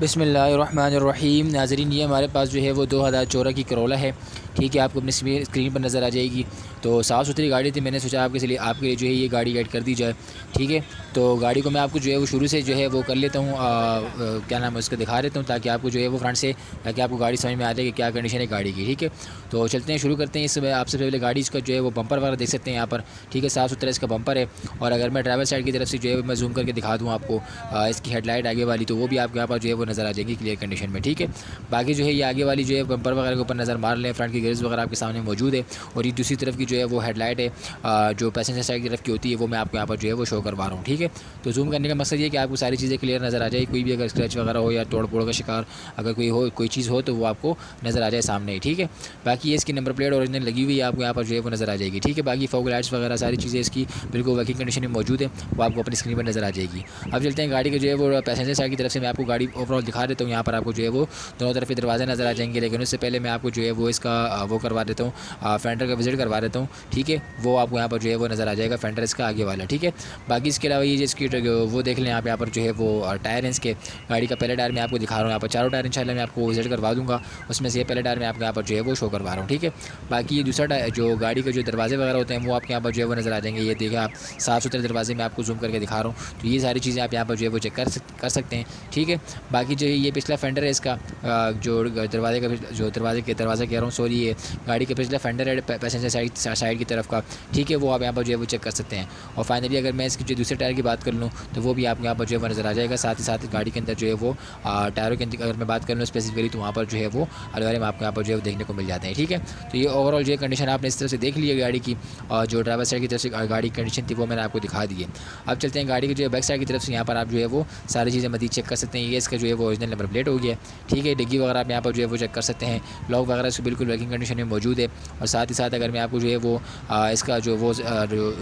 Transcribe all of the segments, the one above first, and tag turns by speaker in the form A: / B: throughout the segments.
A: बिस्मिल्लाहिर्रहमानिर्रहीम। नाज़रीन, ये हमारे पास जो है वो 2014 की करोला है। ठीक है, आपको अपनी स्क्रीन पर नज़र आ जाएगी। तो साफ़ सुथरी गाड़ी थी, मैंने सोचा आपके लिए जो है ये गाड़ी ऐड कर दी जाए। ठीक है, तो गाड़ी को मैं आपको जो है वो शुरू से जो है वो कर लेता हूँ, क्या नाम है उसका, दिखा देता हूँ, ताकि आपको जो है वो फ्रंट से, ताकि आपको गाड़ी समझ में आ जाए कि क्या कंडीशन है गाड़ी की। ठीक है, तो चलते हैं, शुरू करते हैं। इसमें आपसे पहले गाड़ी इसका जो है वो बम्पर वगैरह देख सकते हैं यहाँ पर। ठीक है, साफ़ सुथरा इसका बम्पर है। और अगर मैं ड्राइवर साइड की तरफ से जो है मैं जूम करके दिखा दूँ आपको इसकी हेडलाइट आगे वाली, तो वो भी आपके यहाँ पर जो है वो नज़र आ जाएगी क्लियर कंडीशन में। ठीक है, बाकी जो है ये आगे वाली जो है बम्पर वगैरह के ऊपर नज़र मार लें, फ्रंट की ग्रिल्स वगैरह आपके सामने मौजूद है। और ये दूसरी तरफ की जो है वो हेडलाइट है, जो पैसेंजर साइड की तरफ की होती है, वो मैं आपको यहाँ पर जो है वो शो करवा रहा हूँ। ठीक है, तो जूम करने का मकसद ये है कि आपको सारी चीज़ें क्लियर नज़र आ जाए। कोई भी अगर स्क्रैच वगैरह हो या तोड़ फोड़ का शिकार अगर कोई चीज़ हो, तो वो आपको नज़र आ जाए सामने ही। ठीक है, बाकी ये इसकी नंबर प्लेट ओरिजिनल लगी हुई है, आपको यहाँ पर जो है वो नज़र आ जाएगी। ठीक है, बाकी फॉग लाइट्स वगैरह सारी चीज़ें इसकी बिल्कुल वर्किंग कंडीशन में मौजूद है, वो आपको अपनी स्क्रीन पर नज़र आ जाएगी। अब चलते हैं गाड़ी के जो है वो पैसेंजर साइड की तरफ से मैं आपको गाड़ी ओवरऑल दिखा देता हूँ। यहाँ पर आपको जो है वो दोनों तरफ के दरवाजे नज़र आ जाएंगे, लेकिन उससे पहले मैं आपको जो है वो इसका वो करवा देता हूँ, फेंडर का विजिट करवा देता हूँ। ठीक है, वो आपको यहाँ पर जो है वो नज़र आ जाएगा, फेंडर इसका आगे वाला। ठीक है, बाकी इसके अलावा ये जिसकी वो देख लें आप, यहाँ पर जो है वो टायर है इसके। गाड़ी का पहले टायर मैं आपको दिखा रहा हूँ, यहाँ पर चारों टायर इंशाल्लाह मैं आपको विजिट करवा दूँगा, उसमें से ये पहले टायर मैं आपको यहाँ पर जो है वो शो करवा रहा हूँ। ठीक है, बाकी ये दूसरा टायर, जो गाड़ी के जो दरवाजे वगैरह होते हैं, वो आपके यहाँ पर जो है वो नज़र आ जाएंगे। ये देखिए आप, साफ़ सुथरे दरवाजे मैं आपको जूम करके दिखा रहा हूँ, तो ये सारी चीज़ें आप यहाँ पर जो है वो चेक कर सकते हैं। ठीक है, बाकी जो है ये पिछला फेंडर है इसका, जो दरवाजे का, जो दरवाज़ा कह रहा हूँ, सॉरी, ये गाड़ी का पिछला फेंडर है पैसेंजर साइड की तरफ का। ठीक है, वो आप यहाँ पर जो है वो चेक कर सकते हैं। और फाइनली अगर मैं इसकी जो दूसरे टायर की बात कर लूँ, तो वो भी आपको यहाँ पर जो है वो नज़र आ जाएगा। साथ ही साथ गाड़ी के अंदर जो है वो टायरों के अंदर अगर मैं बात कर लूँ स्पेसिफिकली, तो वहाँ पर जो है वो अलग आपको यहाँ पर जो है देखने को मिल जाते हैं। ठीक है, तो ये ओवरऑल जो कंडीशन आपने इस तरह से देख ली है गाड़ी की, और जो ड्राइवर साइड की तरफ से गाड़ी की कंडीशन थी वो मैंने आपको दिखा दी है। अब चलते हैं गाड़ी की जो बैक साइड की तरफ से, यहाँ पर आप जो है वो सारी चीज़ें मज़ीद चेक कर सकते हैं। ये इसका जो है वो ओरिजिनल नंबर प्लेट हो गया। ठीक है, डिग्गी वगैरह आप यहाँ पर जो है वो चेक कर सकते हैं, लॉक वगैरह इसको बिल्कुल वर्किंग कंडीशन में मौजूद है। और साथ ही साथ अगर मैं आपको जो है वो इसका जो वो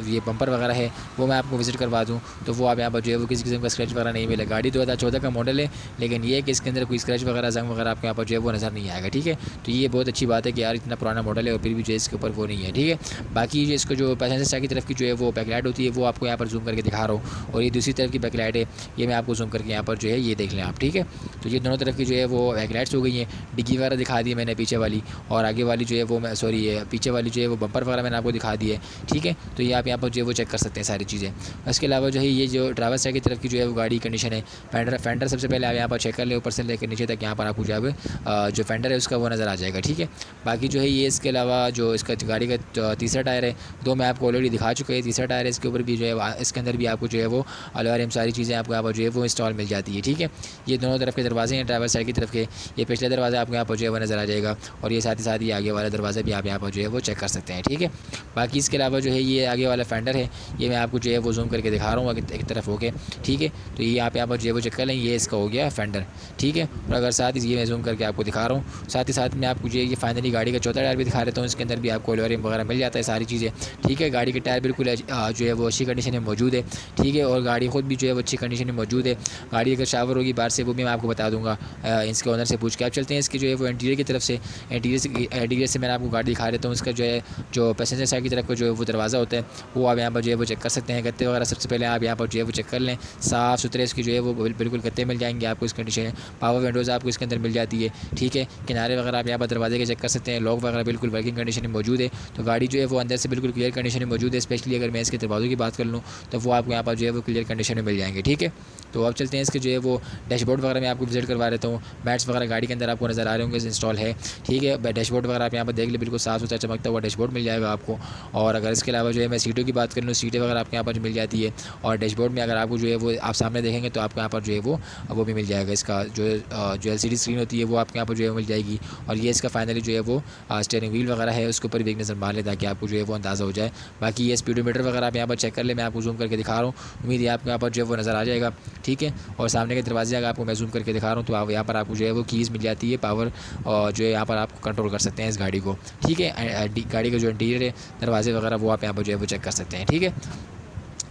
A: ये बम्पर वगैरह है, वो मैं आपको विजिट करवा दूँ, तो वो आप यहाँ पर जो है वो किसी किस्म का स्क्रैच वगैरह नहीं मिलेगा। गाड़ी 2014 का मॉडल है, लेकिन ये है कि इसके अंदर कोई स्क्रैच वगैरह जंग वगैरह आपको यहाँ पर जो है वो नज़र नहीं आएगा। ठीक है, तो ये बहुत अच्छी बात है कि यार इतना पुराना मॉडल है और फिर भी जो है इसके ऊपर वो नहीं है। ठीक है, बाकी जो इसको जो पैसेंजर साइड की तरफ की जो है वो बैकलाइट होती है, वो आपको यहाँ पर जूम करके दिखा रहा हूँ। और ये दूसरी तरफ की बैकलाइट है, ये मैं आपको जूम करके यहाँ पर जो है ये देख लें आप। ठीक है, तो ये दोनों तरफ की जो है वो बैकलाइट्स हो गई हैं। डिग्गी वगैरह दिखा दी मैंने पीछे वाली, और आगे वाली जो है वो मैं सॉरी ये पीछे वाली जो है वो बम्पर वगैरह मैंने आपको दिखा दी है। ठीक है, तो ये आप यहाँ पर जो है वो चेक कर सकते हैं सारी चीज़ें। इसके अलावा जो है ये जो ड्राइवर साइड की तरफ की जो है वो गाड़ी कंडीशन है, फेंडर सबसे पहले आप यहाँ पर चेक कर ले, ऊपर से लेकर नीचे तक यहाँ पर आपको जो है जो फेंडर है उसका वो नज़र आ जाएगा। ठीक है, बाकी जो है ये इसके अलावा जो इसका गाड़ी का तीसरा टायर है, दो मैं आपको ऑलरेडी दिखा चुका है। तीसरा टायर है, इसके ऊपर भी जो है इसके अंदर भी आपको जो है वो अलॉयरम सारी चीज़ें आपको यहाँ पर जो है वो इंस्टॉल मिल जाती है। ठीक है, ये दोनों तरफ के दरवाजे हैं ड्राइवर साइड की तरफ के, ये पिछले दरवाज़ा आपको यहाँ पर जो है वो नज़र आ जाएगा, और ये साथ ही साथ ये आगे वाला दरवाज़ा भी आप यहाँ पर जो है वो चेक कर सकते हैं। ठीक है, बाकी इसके अलावा जो है ये आगे वाला फेंडर है, ये मैं आपको जो है वो जूम करके दिखा रहा हूँ एक तरफ होके। ठीक है, तो ये आप यहाँ पर जो है वो चेक कर लें, ये इसका हो गया फेंडर। ठीक है, और अगर साथ ही ये मैं जूम करके आपको दिखा रहा हूँ, साथ ही साथ मैं आपको जो ये फाइनली गाड़ी का चौथा टायर भी दिखा देता हूँ। इसके अंदर भी आपको अलॉयरम वगैरह मिल जाता है सारी चीज़ें। ठीक है, गाड़ी के टायर बिल्कुल जो है वो अच्छी कंडीशन में मौजूद है। ठीक है, और गाड़ी खुद भी जो है वो अच्छी कंडीशन में मौजूद है। गाड़ी अगर शावर होगी बाहर से, वो भी मैं आपको बता दूँगा इसके ओनर से पूछ के। आप चलते हैं इसके जो है वो इंटीरियर की तरफ से, इंटीरियर से मैं आपको गाड़ी दिखा देता हूँ। इसका जो है जो पैसेंजर साइड की तरफ का जो है वो दरवाज़ा होता है, वो आप यहाँ पर जो है वो चेक कर सकते हैं। गत्ते वगैरह सबसे पहले आप यहाँ पर जो है वो चेक कर लें, साफ़ सुथरे इसकी जो है वो बिल्कुल गत्ते मिल जाएंगे आपको इस कंडीशन में। पावर विंडोज़ आपको इसके अंदर मिल जाती है। ठीक है, किनारे वगैरह आप यहाँ पर दरवाजे के चेक कर सकते हैं, लॉक वगैरह बिल्कुल वर्किंग कंडीशन में मौजूद है। तो गाड़ी जो है वो अंदर से बिल्कुल क्लियर कंडीशन में मौजूद है। स्पेशली अगर मैं इसके दरवाज़ों की बात कर लूँ, तो वो आपको यहाँ पर जो है वो क्लियर कंडीशन में मिल जाएंगे। ठीक है, तो अब चलते हैं इसके जो है वो डैशबोर्ड वगैरह मैं आपको विजिट करवा देता हूँ। मैट्स वगैरह गाड़ी के अंदर आपको नज़र आ रहे होंगे इंस्टॉल है। ठीक है, डैशबोर्ड वगैरह आप यहाँ पर देख ले, बिल्कुल साफ़ सुथरा चमकता हुआ डैशबोर्ड मिल जाएगा आपको। और अगर इसके अलावा जो है मैं सीटों की बात कर लूँ, सीटें वगैरह आपके यहाँ पर मिल जाती है। और डैशबोर्ड में अगर आपको जो है वो आप सामने देखेंगे, तो आपको यहाँ पर जो है वो भी मिल जाएगा। इसका जो LCD स्क्रीन होती है वो आपके यहाँ पर जो है मिल जाएगी। और ये इसका फाइनली जो है वो स्टीयरिंग व्हील वगैरह है, उसके ऊपर भी एक नज़र मार ले, ताकि आपको जो है वो अंदाज़ा हो जाए। बाकी ये स्पीडोमीटर वगैरह आप यहाँ पर चेक कर ले, मैं आपको जूम करके दिखा रहा हूँ, उम्मीद है आपको यहाँ पर जो है वो नज़र आ जाएगा। ठीक है, और सामने के दरवाजे अगर आपको मैं जूम करके दिखा रहा हूँ, तो आप यहाँ पर आपको जो है वो कीज़ मिल जाती है पावर, और जो है यहाँ पर आप कंट्रोल कर सकते हैं इस गाड़ी को। ठीक है, गाड़ी का जो इंटीरियर है, दरवाजे वगैरह वो आप यहाँ पर जो है वो चेक कर सकते हैं। ठीक है,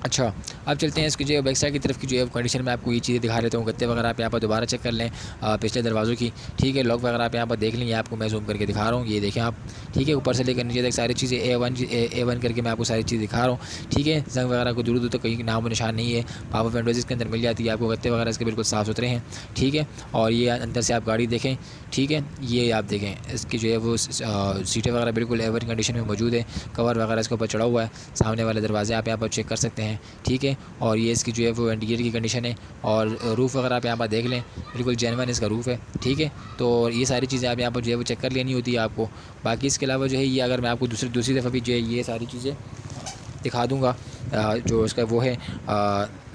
A: अच्छा, अब चलते हैं इसकी जो है बैक साइड की तरफ की जो है कंडीशन में आपको ये चीज़ें दिखा देता हूँ। गत्ते वगैरह आप यहाँ पर दोबारा चेक कर लें पिछले दरवाज़ों की, ठीक है। लॉक वगैरह आप यहाँ पर देख लें, ये आपको मैं ज़ूम करके दिखा रहा हूँ, ये देखें आप, ठीक है। ऊपर से लेकर नीचे तक सारी चीज़ें A1 करके मैं आपको सारी चीज़ दिखा रहा हूँ, ठीक है। जंग वगैरह को दूर दूर तक कहीं नाम निशान नहीं है। पावर विंडोज़ इसके अंदर मिल जाती है आपको, गत्ते वगैरह इसके बिल्कुल साफ़ सुथरे हैं, ठीक है। और ये अंदर से आप गाड़ी देखें, ठीक है। ये आप देखें इसकी जो है वो सीटें वगैरह बिल्कुल एवर कंडीशन में मौजूद है। कवर वगैरह इसके ऊपर चढ़ा हुआ है। सामने वाले दरवाजे आप यहाँ पर चेक कर सकते हैं, ठीक है। और ये इसकी जो है वो इंटीरियर की कंडीशन है। और रूफ़ वगैरह आप यहाँ पर देख लें, बिल्कुल जेन्युइन इसका रूफ़ है, ठीक है। तो ये सारी चीज़ें आप यहाँ पर जो है वो चेक कर लेनी होती है आपको। बाकी इसके अलावा जो है ये अगर मैं आपको दूसरी दफ़ा भी जो है ये सारी चीज़ें दिखा दूँगा, जो इसका वो है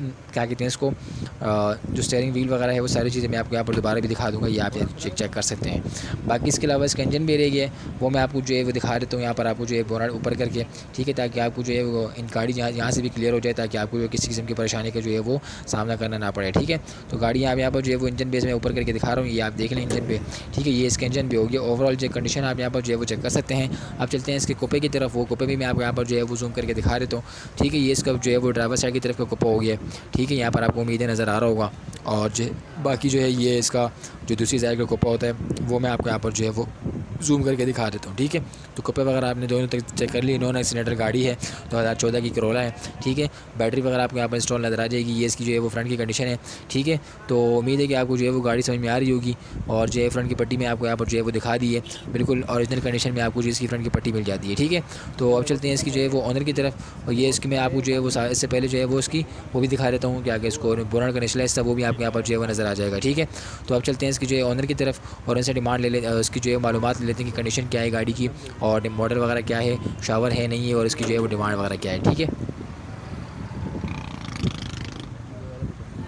A: क्या कहते हैं इसको, जो स्टीयरिंग व्हील वगैरह है वो सारी चीज़ें मैं आपको यहाँ पर दोबारा भी दिखा दूँगा, ये आप चेक कर सकते हैं। बाकी इसके अलावा इसका इंजन भी रह गया है, वो मैं आपको जो है वो दिखा देता हूँ यहाँ पर आपको जो है बोनट ऊपर करके, ठीक है, ताकि आपको जो है वो इन गाड़ी यहाँ से भी क्लियर हो जाए, ताकि आपको जो किसी किस्म की परेशानी का जो है वो सामना करना ना पड़े, ठीक है। तो गाड़ी यहाँ पर जो है वो इंजन बेस में ऊपर करके दिखा रहा हूँ, ये आप देख लें इंजन पे, ठीक है। ये इसका इंजन भी हो गया। ओवरऑल जो कंडीशन आप यहाँ पर जो है वो चेक कर सकते हैं। अब चलते हैं इसके कोपे की तरफ, वो कोपे भी मैं आपको यहाँ पर जो है वो जूम करके दिखा देता हूँ, ठीक है। ये इसका जो है वो ड्राइवर साइड की तरफ का कोपा हो गया, ठीक है। यहाँ पर आपको उम्मीदें नज़र आ रहा होगा। और जो बाकी जो है ये इसका जो दूसरी साइड का कोपा होता है वो मैं आपको यहाँ पर जो है वो जूम करके दिखा देता हूँ, ठीक है। तो कोपे वगैरह आपने दोनों तक चेक कर ली। नॉन एक्सीडेंटल गाड़ी है, 2014 की करोला है, ठीक है। बैटरी वगैरह आपको यहाँ पर इंस्टॉल नज़र आ जाएगी। ये इसकी जो है वो फ्रंट की कंडीशन है, ठीक है। तो उम्मीद है कि आपको जो है वो गाड़ी समझ में आ रही होगी। और जो है फ्रंट की पट्टी में आपको यहाँ पर जो है वो दिखा दी है, बिल्कुल ओरिजिनल कंडीशन में आपको जो इसकी फ्रंट की पट्टी मिल जाती है, ठीक है। तो अब चलते हैं इसकी जो है वो ऑनर की तरफ। और ये इसकी मैं आपको जो है वो इससे पहले जो है वो उसकी वो भी दिखा देता हूँ, क्या कि इसको बोनट का निचला हिस्सा वो भी आपको यहाँ पर जो है वो नज़र आ जाएगा, ठीक है। तो अब चलते हैं इसकी जो है ऑनर की तरफ और इनसे डिमांड इसकी जो है मालूमात ले लेते हैं कि कंडीशन क्या है गाड़ी की, और मॉडल वगैरह क्या है, शावर है नहीं है, और इसकी जो है वो डिमांड वगैरह क्या है, ठीक है।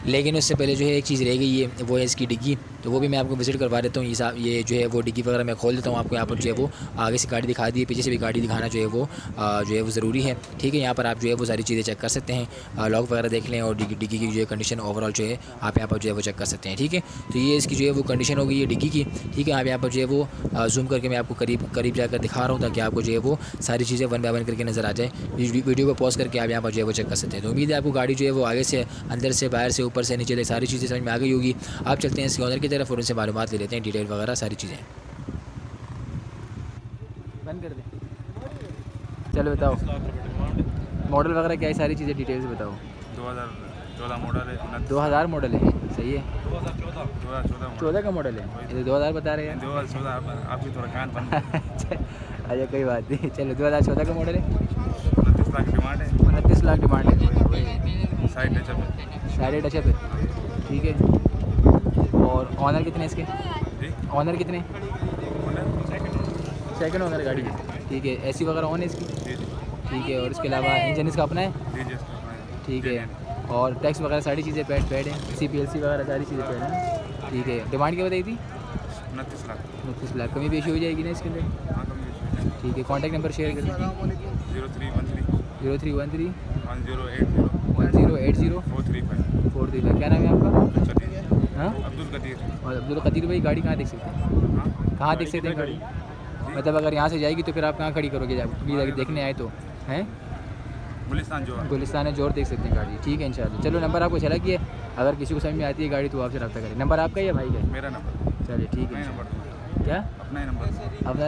A: लेकिन उससे पहले जो है एक चीज़ रह गई है, वो है इसकी डिग्गी। तो वो भी मैं आपको विज़िट करवा देता हूँ। ये जो है वो डिग्गी वगैरह मैं खोल देता हूँ आपको। यहाँ पर जो है वो आगे से गाड़ी दिखा दी है, पीछे से भी गाड़ी दिखाना जो है वो ज़रूरी है, ठीक है। यहाँ पर आप जो है वो सारी चीज़ें चेक कर सकते हैं, लॉक वगैरह देख लें, और डिग्गी की जो है कंडीशन ओवरऑल जो है आप यहाँ पर जो है वो चेक कर सकते हैं, ठीक है। तो ये इसकी जो है वो कंडीशन हो गई है डिग्गी की, ठीक है। आप यहाँ पर जो है वो जूम करके मैं आपको करीब जाकर दिखा रहा हूँ, ताकि आपको जो है वो सारी चीज़ें वन बाय वन करके नज़र आ जाए। वीडियो को पॉज करके आप यहाँ पर जो है वो चेक कर सकते हैं। तो उम्मीद है आपको गाड़ी जो है वो आगे से, अंदर से, बाहर से, ऊपर से, नीचे तक सारी चीज़ें समझ में आ गई होगी। आप चलते हैं इसके ऑनर की तरफ और उनसे मालूमात ले लेते हैं, डिटेल वगैरह सारी चीज़ें। बंद कर दे, चलो बताओ मॉडल वगैरह क्या है, सारी चीज़ें डिटेल से बताओ।
B: 2014 मॉडल है।
A: 2000 मॉडल है, सही है। 14 का मॉडल है, ये 2000 बता रहे हैं।
B: 2014 आपकी थोड़ा कान बंद।
A: अच्छा कोई बात नहीं, चलो 2014 का मॉडल है।
B: 29 लाख डिमांड है।
A: 29 लाख डिमांड है,
B: साइड टचअप
A: सारे टचअप है, ठीक है। और ऑनर कितने इसके, ऑनर कितने? सेकंड ऑनर गाड़ी है, ठीक है। एसी वगैरह ऑन है इसकी, ठीक है। और इसके अलावा इंजन इसका अपना है, ठीक है। और टैक्स वगैरह सारी चीज़ें पैड है, CPLC वगैरह सारी चीज़ें पैड हैं, ठीक है। डिमांड क्या बताई थी? 29 लाख। कमी बेशी हो जाएगी ना इसके अंदर, ठीक है। कॉन्टैक्ट नंबर शेयर करें। 0313 1080 435। क्या नाम है आपका? हाँ, अब्दुल कदीर भाई। गाड़ी कहाँ देख सकते हैं, कहाँ देख सकते हैं गाड़ी? मतलब अगर यहाँ से जाएगी तो फिर आप कहाँ खड़ी करोगे जब अगर देखने आए तो? हैं गुलिस्तान जोर देख सकते हैं गाड़ी, ठीक है इंशाल्लाह। चलो नंबर आपको चला कि अगर किसी को समझ में आती है गाड़ी तो आपसे रब्ता करें। नंबर आपका या भाई का?
B: मेरा नंबर।
A: चलिए ठीक है। क्या
B: अपना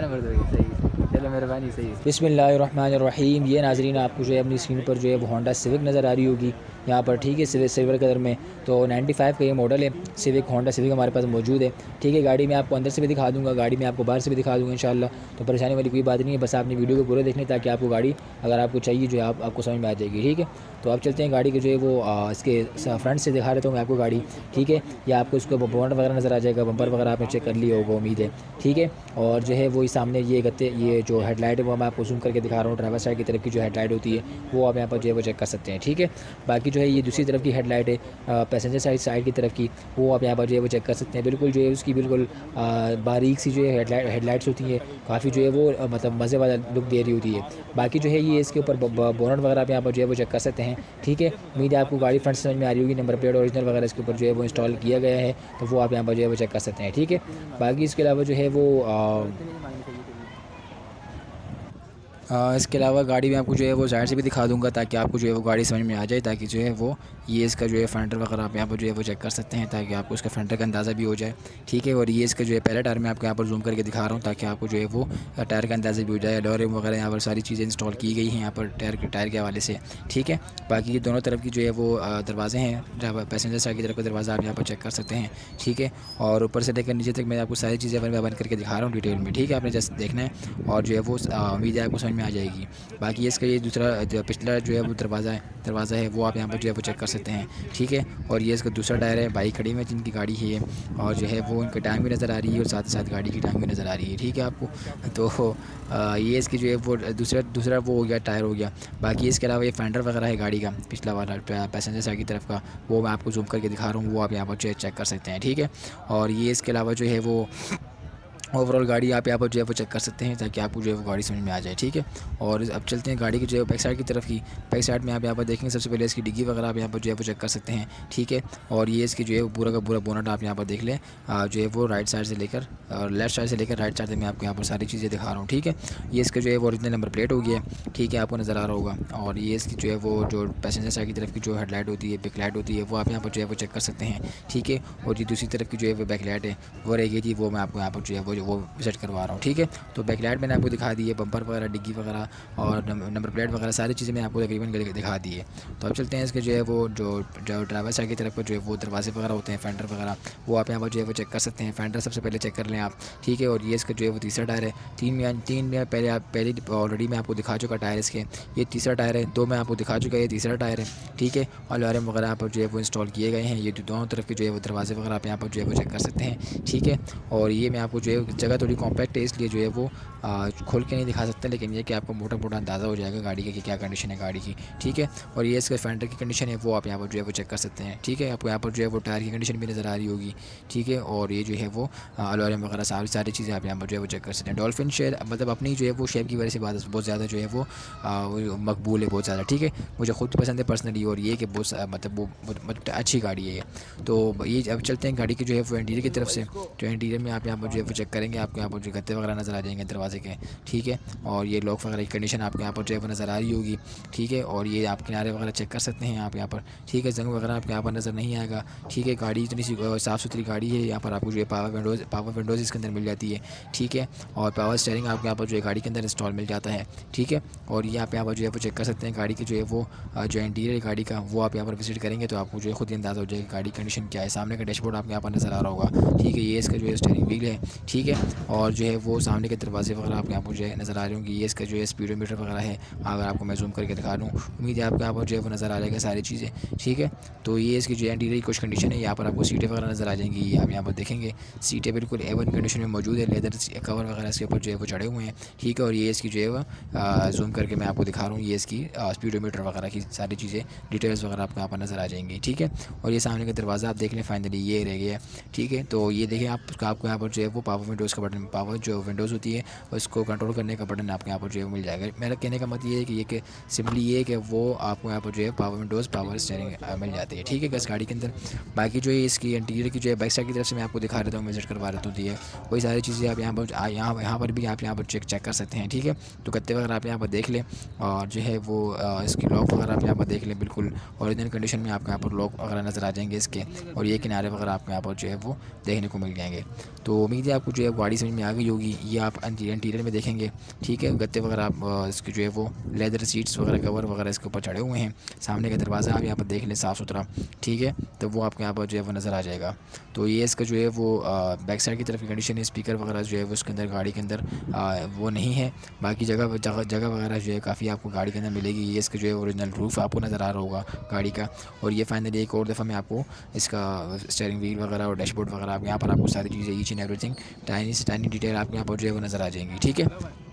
B: नंबर
A: दोगे? सही, चलो मेहरबानी, सही है। बिस्मिल्लाहिर्रहमानिर्रहीम। ये नाज़रीन आपको जो है अपनी स्क्रीन पर जो है वो होंडा सिविक नज़र आ रही होगी यहाँ पर, ठीक है। सिल्वर कलर में, तो 95 का ये मॉडल है। सिविक, होंडा सिविक हमारे पास मौजूद है, ठीक है। गाड़ी में आपको अंदर से भी दिखा दूँगा, गाड़ी में आपको बाहर से भी दिखा दूँगा इंशाल्लाह। तो परेशानी वाली कोई बात नहीं है, बस आपने वीडियो को पूरा देखने, ताकि आपको गाड़ी अगर आपको चाहिए जो है आपको समझ में आ जाएगी, ठीक है। तो आप चलते हैं गाड़ी के जो है वो इसके फ्रंट से दिखा देता हूँ मैं आपको गाड़ी, ठीक है। या आपको इसको बोनट वगैरह नज़र आ जाएगा, बम्पर वगैरह आपने चेक कर लिया होगा उम्मीद है, ठीक है। और जो है वो सामने ये जो हेडलाइट है वो मैं आपको जूम करके दिखा रहा हूँ। ड्राइवर साइड की तरफ की जो हेडलाइट होती है वो आप यहाँ पर जो है वो चेक कर सकते हैं, ठीक है। बाकी जो है ये दूसरी तरफ की हेडलाइट है, पैसेंजर साइड की तरफ की, वो आप यहाँ पर जो है वो चेक कर सकते हैं। बिल्कुल जो है उसकी बिल्कुल बारीक सी जो है हेडलाइट्स होती है, काफ़ी जो है वो मतलब मज़े वाला लुक दे रही होती है। बाकी जो है ये इसके ऊपर बोनट वगैरह आप यहाँ पर जो है वो चेक कर सकते हैं, ठीक है। उम्मीद है आपको गाड़ी फ्रंट समझ में आ रही होगी। नंबर प्लेट ओरिजिनल वगैरह इसके ऊपर जो है वो इंस्टॉल किया गया है, तो वो आप यहाँ पर जो है वो चेक कर सकते हैं, ठीक है। बाकी इसके अलावा जो है वो इसके अलावा गाड़ी में आपको जो है वो साइड से भी दिखा दूंगा ताकि आपको जो है वो गाड़ी समझ में आ जाए, ताकि जो है वो ये इसका जो है फ्रंटर वगैरह आप यहाँ पर जो है वो चेक कर सकते हैं ताकि आपको इसका फ्रंटर का अंदाज़ा भी हो जाए। ठीक है, और ये इसका जो है पहला टायर मैं आपको यहाँ पर जूम करके दिखा रहा हूँ ताकि आपको जो है वो टायर का अंदाज़ा भी हो जाए। अलॉय वगैरह यहाँ पर सारी चीज़ें इंस्टॉल की गई हैं यहाँ पर टायर के हवाले से। ठीक है, बाकी ये दोनों तरफ की जो है वो दरवाजे हैं, पैसेंजर साइड की तरफ का दरवाज़ा आप यहाँ पर चेक कर सकते हैं। ठीक है, और ऊपर से लेकर नीचे तक मैं आपको सारी चीज़ें बंद करके दिखा रहा हूँ डिटेल में। ठीक है, आपने जस्ट देखना है और जो है वो उम्मीद है आपको समझ में आ जाएगी। बाकी इसका ये दूसरा जो पिछला जो है वो दरवाज़ा है वो आप यहाँ पर जो है वो चेक कर सकते हैं। ठीक है, और ये इसका दूसरा टायर है, बाइक खड़ी हुई है जिनकी गाड़ी है ये, और जो है वो इनकी टांग भी नज़र आ रही है और साथ ही साथ गाड़ी की टांग भी नज़र आ रही है। ठीक है आपको, तो ये इसकी जो है वो दूसरा वो हो गया, टायर हो गया। बाकी इसके अलावा ये फेंडर वगैरह है गाड़ी का पिछला वाला पैसेंजर साइड की तरफ का, वो मैं आपको जूम करके दिखा रहा हूँ, वो आप यहाँ पर चेक कर सकते हैं। ठीक है, और ये इसके अलावा जो है वो ओवरऑल गाड़ी आप यहाँ पर जो है वो चेक कर सकते हैं ताकि आपको जो है वो गाड़ी समझ में आ जाए। ठीक है, और अब चलते हैं गाड़ी की जो है बैक साइड की तरफ की। बैक साइड में आप यहाँ पर देखेंगे सबसे पहले इसकी डिग्गी वगैरह आप यहाँ पर जो है वो चेक कर सकते हैं। ठीक है, और ये इसकी जो है पूरा का पूरा बोनट आप यहाँ पर देख लें, जो है वो राइट साइड से लेकर और लेफ्ट साइड से लेकर राइट साइड तक मैं आपको यहाँ पर सारी चीज़ें दिखा रहा हूँ। ठीक है, ये इसका जो है वो ओरिजिनल नंबर प्लेट हो गया है। ठीक है, आपको नज़र आ रहा होगा, और ये इसकी जो है वो जो पैसेंजर साइड की तरफ की जो हेडलाइट होती है, बैक लाइट होती है, वो आप यहाँ पर जो है वो चेक कर सकते हैं। ठीक है, और ये दूसरी तरफ की जो है वो बैक लाइट है वो रह गई थी, वो मैं आपको यहाँ पर जो है वो विजिट करवा रहा हूँ। ठीक है, तो बैक लाइट मैंने आपको दिखा दी है, बम्पर वगैरह, डिग्गी वगैरह और नंबर प्लेट वगैरह सारी चीज़ें मैंने आपको तकरीबन दिखा दी है। तो अब चलते हैं इसके जो है वो जो ड्राइवर साइड की तरफ पर जो है वो दरवाजे वगैरह होते हैं, फेंडर वगैरह, वो आप यहाँ पर जो है वो चेक कर सकते हैं। फेंडर सबसे पहले चेक कर लें आप। ठीक है, और ये इसका जो है वो तीसरा टायर है। तीन में पहले ऑलरेडी मैं आपको दिखा चुका टायर इसके, ये तीसरा टायर है। दो मैं आपको दिखा चुका है, ये तीसरा टायर है। ठीक है, और अलार्म वगैरह यहाँ पर जो है वो इंस्टॉल किए गए हैं। ये दोनों तरफ के जो है वो दरवाजे वगैरह आप यहाँ पर जो है वो चेक कर सकते हैं। ठीक है, और ये मैं आपको जो है जगह थोड़ी कॉम्पैक्ट है इसलिए जो है वो खोल के नहीं दिखा सकते, लेकिन ये कि आपको मोटा मोटा अंदाज़ा हो जाएगा गाड़ी का कि क्या कंडीशन है गाड़ी की। ठीक है, और ये इसके फेंडर की कंडीशन है वो आप यहाँ पर जो है वो चेक कर सकते हैं। ठीक है, आपको यहाँ पर जो है वो टायर की कंडीशन भी नज़र आ रही होगी। ठीक है, और ये जो है वो अलार्म वगैरह सारी चीज़ें आप यहाँ पर जो है वो चेक कर सकते हैं। डॉल्फिन शेप मतलब अपनी जो है वो शेप की वजह से बहुत ज़्यादा जो है वो मकबूल है बहुत ज़्यादा। ठीक है, मुझे खुद पसंद है पर्सनली, और ये कि बहुत मतलब वो अच्छी गाड़ी है ये। तो ये अब चलते हैं गाड़ी की जो है वो इंटीरियर की तरफ से। जो इंटीरियर में आप यहाँ पर जो है वो चेक करेंगे, आपको यहाँ पर जो गत्ते वगैरह नज़र आ जाएंगे दरवाजे के। ठीक है, और ये लॉक वगैरह की कंडीशन आपको यहाँ पर जो है वो नज़र आ रही होगी। ठीक है, और ये आप किनारे वगैरह चेक कर सकते हैं आप यहाँ पर। ठीक है, जंग वगैरह आपको यहाँ पर नज़र नहीं आएगा। ठीक है, गाड़ी इतनी सी साफ़ सुथरी गाड़ी है। यहाँ पर आपको जो है पावर विंडोज़ इसके अंदर मिल जाती है। ठीक है, और पावर स्टीयरिंग आपको यहाँ पर जो है गाड़ी के अंदर इंस्टॉल मिल जाता है। ठीक है, और ये आप यहाँ पर जो है वो चेक कर सकते हैं गाड़ी की जो है वो जो इंटीरियर गाड़ी का वो आप यहाँ पर विजिट करेंगे तो आपको जो है खुद ही अंदाज़ा हो जाएगा गाड़ी कंडीशन क्या है। सामने का डैशबोर्ड आपको यहाँ पर नज़र आ रहा होगा। ठीक है, ये इसका जो है स्टीयरिंग व्हील है। ठीक है, और जो है वो सामने के दरवाजे वगैरह आपको यहाँ पर जो है नज़र आ रहे होंगे। ये इसका जो है स्पीडोमीटर वगैरह है, अगर आपको मैं जूम करके दिखा दूँ, उम्मीद है आपको यहाँ पर जो है वो नज़र आ जाएगा सारी चीज़ें। ठीक है, तो ये इसकी जो इंटीरियर की कुछ कंडीशन है। यहाँ पर आपको सीटें वगैरह नज़र आ जाएंगी, आप यहाँ पर देखेंगे सीटें बिल्कुल A1 कंडीशन में मौजूद है। लेदर कवर वगैरह इसके ऊपर जो है वो चढ़े हुए हैं। ठीक है, और ये इसकी जो है वो जूम करके मैं आपको दिखा रहा हूँ, ये इसकी स्पीडोमीटर वगैरह की सारी चीज़ें डिटेल्स वगैरह आपको यहाँ पर नज़र आ जाएंगी। ठीक है, और ये सामने का दरवाज़ा आप देख लें, फाइनली ये रह गया। ठीक है, तो ये देखें आपको यहाँ पर जो है वो पावर विंडोज़ का बटन, पावर जो विंडोज़ होती है उसको कंट्रोल करने का बटन आपको यहाँ पर जो है मिल जाएगा। मेरा कहने का मतलब ये है कि सिंपली ये है कि वो आपको यहाँ पर जो है पावर विंडोज़, पावर स्टीयरिंग मिल जाती है। ठीक है, इस गाड़ी के अंदर। बाकी जो है इसकी इंटीरियर की जो है बैक साइड की तरफ से मैं आपको दिखा रहा हूँ, विजिट करवा रहा हूँ, ये वही सारी चीज़ें आप यहाँ पर भी आप यहाँ पर चेक कर सकते हैं। ठीक है, तो गत्ते वगैरह आप यहाँ पर देख लें, और जो है वो इसकी लॉक वगैरह आप यहाँ पर देख लें, बिल्कुल ओरिजिनल कंडीशन में आपको यहाँ पर लॉक वगैरह नज़र आ जाएंगे इसके, और ये किनारे वगैरह आपको यहाँ पर जो है वो देखने को मिल जाएंगे। तो उम्मीद है आपको जो है गाड़ी समझ में आ गई होगी। ये आप इंटीरियर में देखेंगे। ठीक है, गत्ते वगैरह आप इसकी जो है वो लेदर सीट्स वगैरह, कवर वगैरह इसके ऊपर चढ़े हुए हैं। सामने का दरवाज़ा आप यहाँ पर देख लें साफ़ सुथरा। ठीक है, तो वो आपको यहाँ पर जो है वो नज़र आ जाएगा। तो ये इसका जो है वो बैक साइड की तरफ की कंडीशन है। स्पीकर वगैरह जो है वो उसके अंदर गाड़ी के अंदर वो नहीं है। बाकी जगह वगैरह जो है काफ़ी आपको गाड़ी के अंदर मिलेगी। ये इसका जो है ओरिजिनल रूफ़ आपको नज़र आ रहा होगा गाड़ी का। और ये फाइनली एक और दफ़ा मैं आपको इसका स्टीयरिंग व्हील वगैरह और डैशबोर्ड वगैरह यहाँ पर आपको सारी चीज़ें ईच एंड एवरीथिंग टाइनी से टाइनी डिटेल आपको यहाँ पर जो है वो नज़र आ जाएंगी। ठीक है,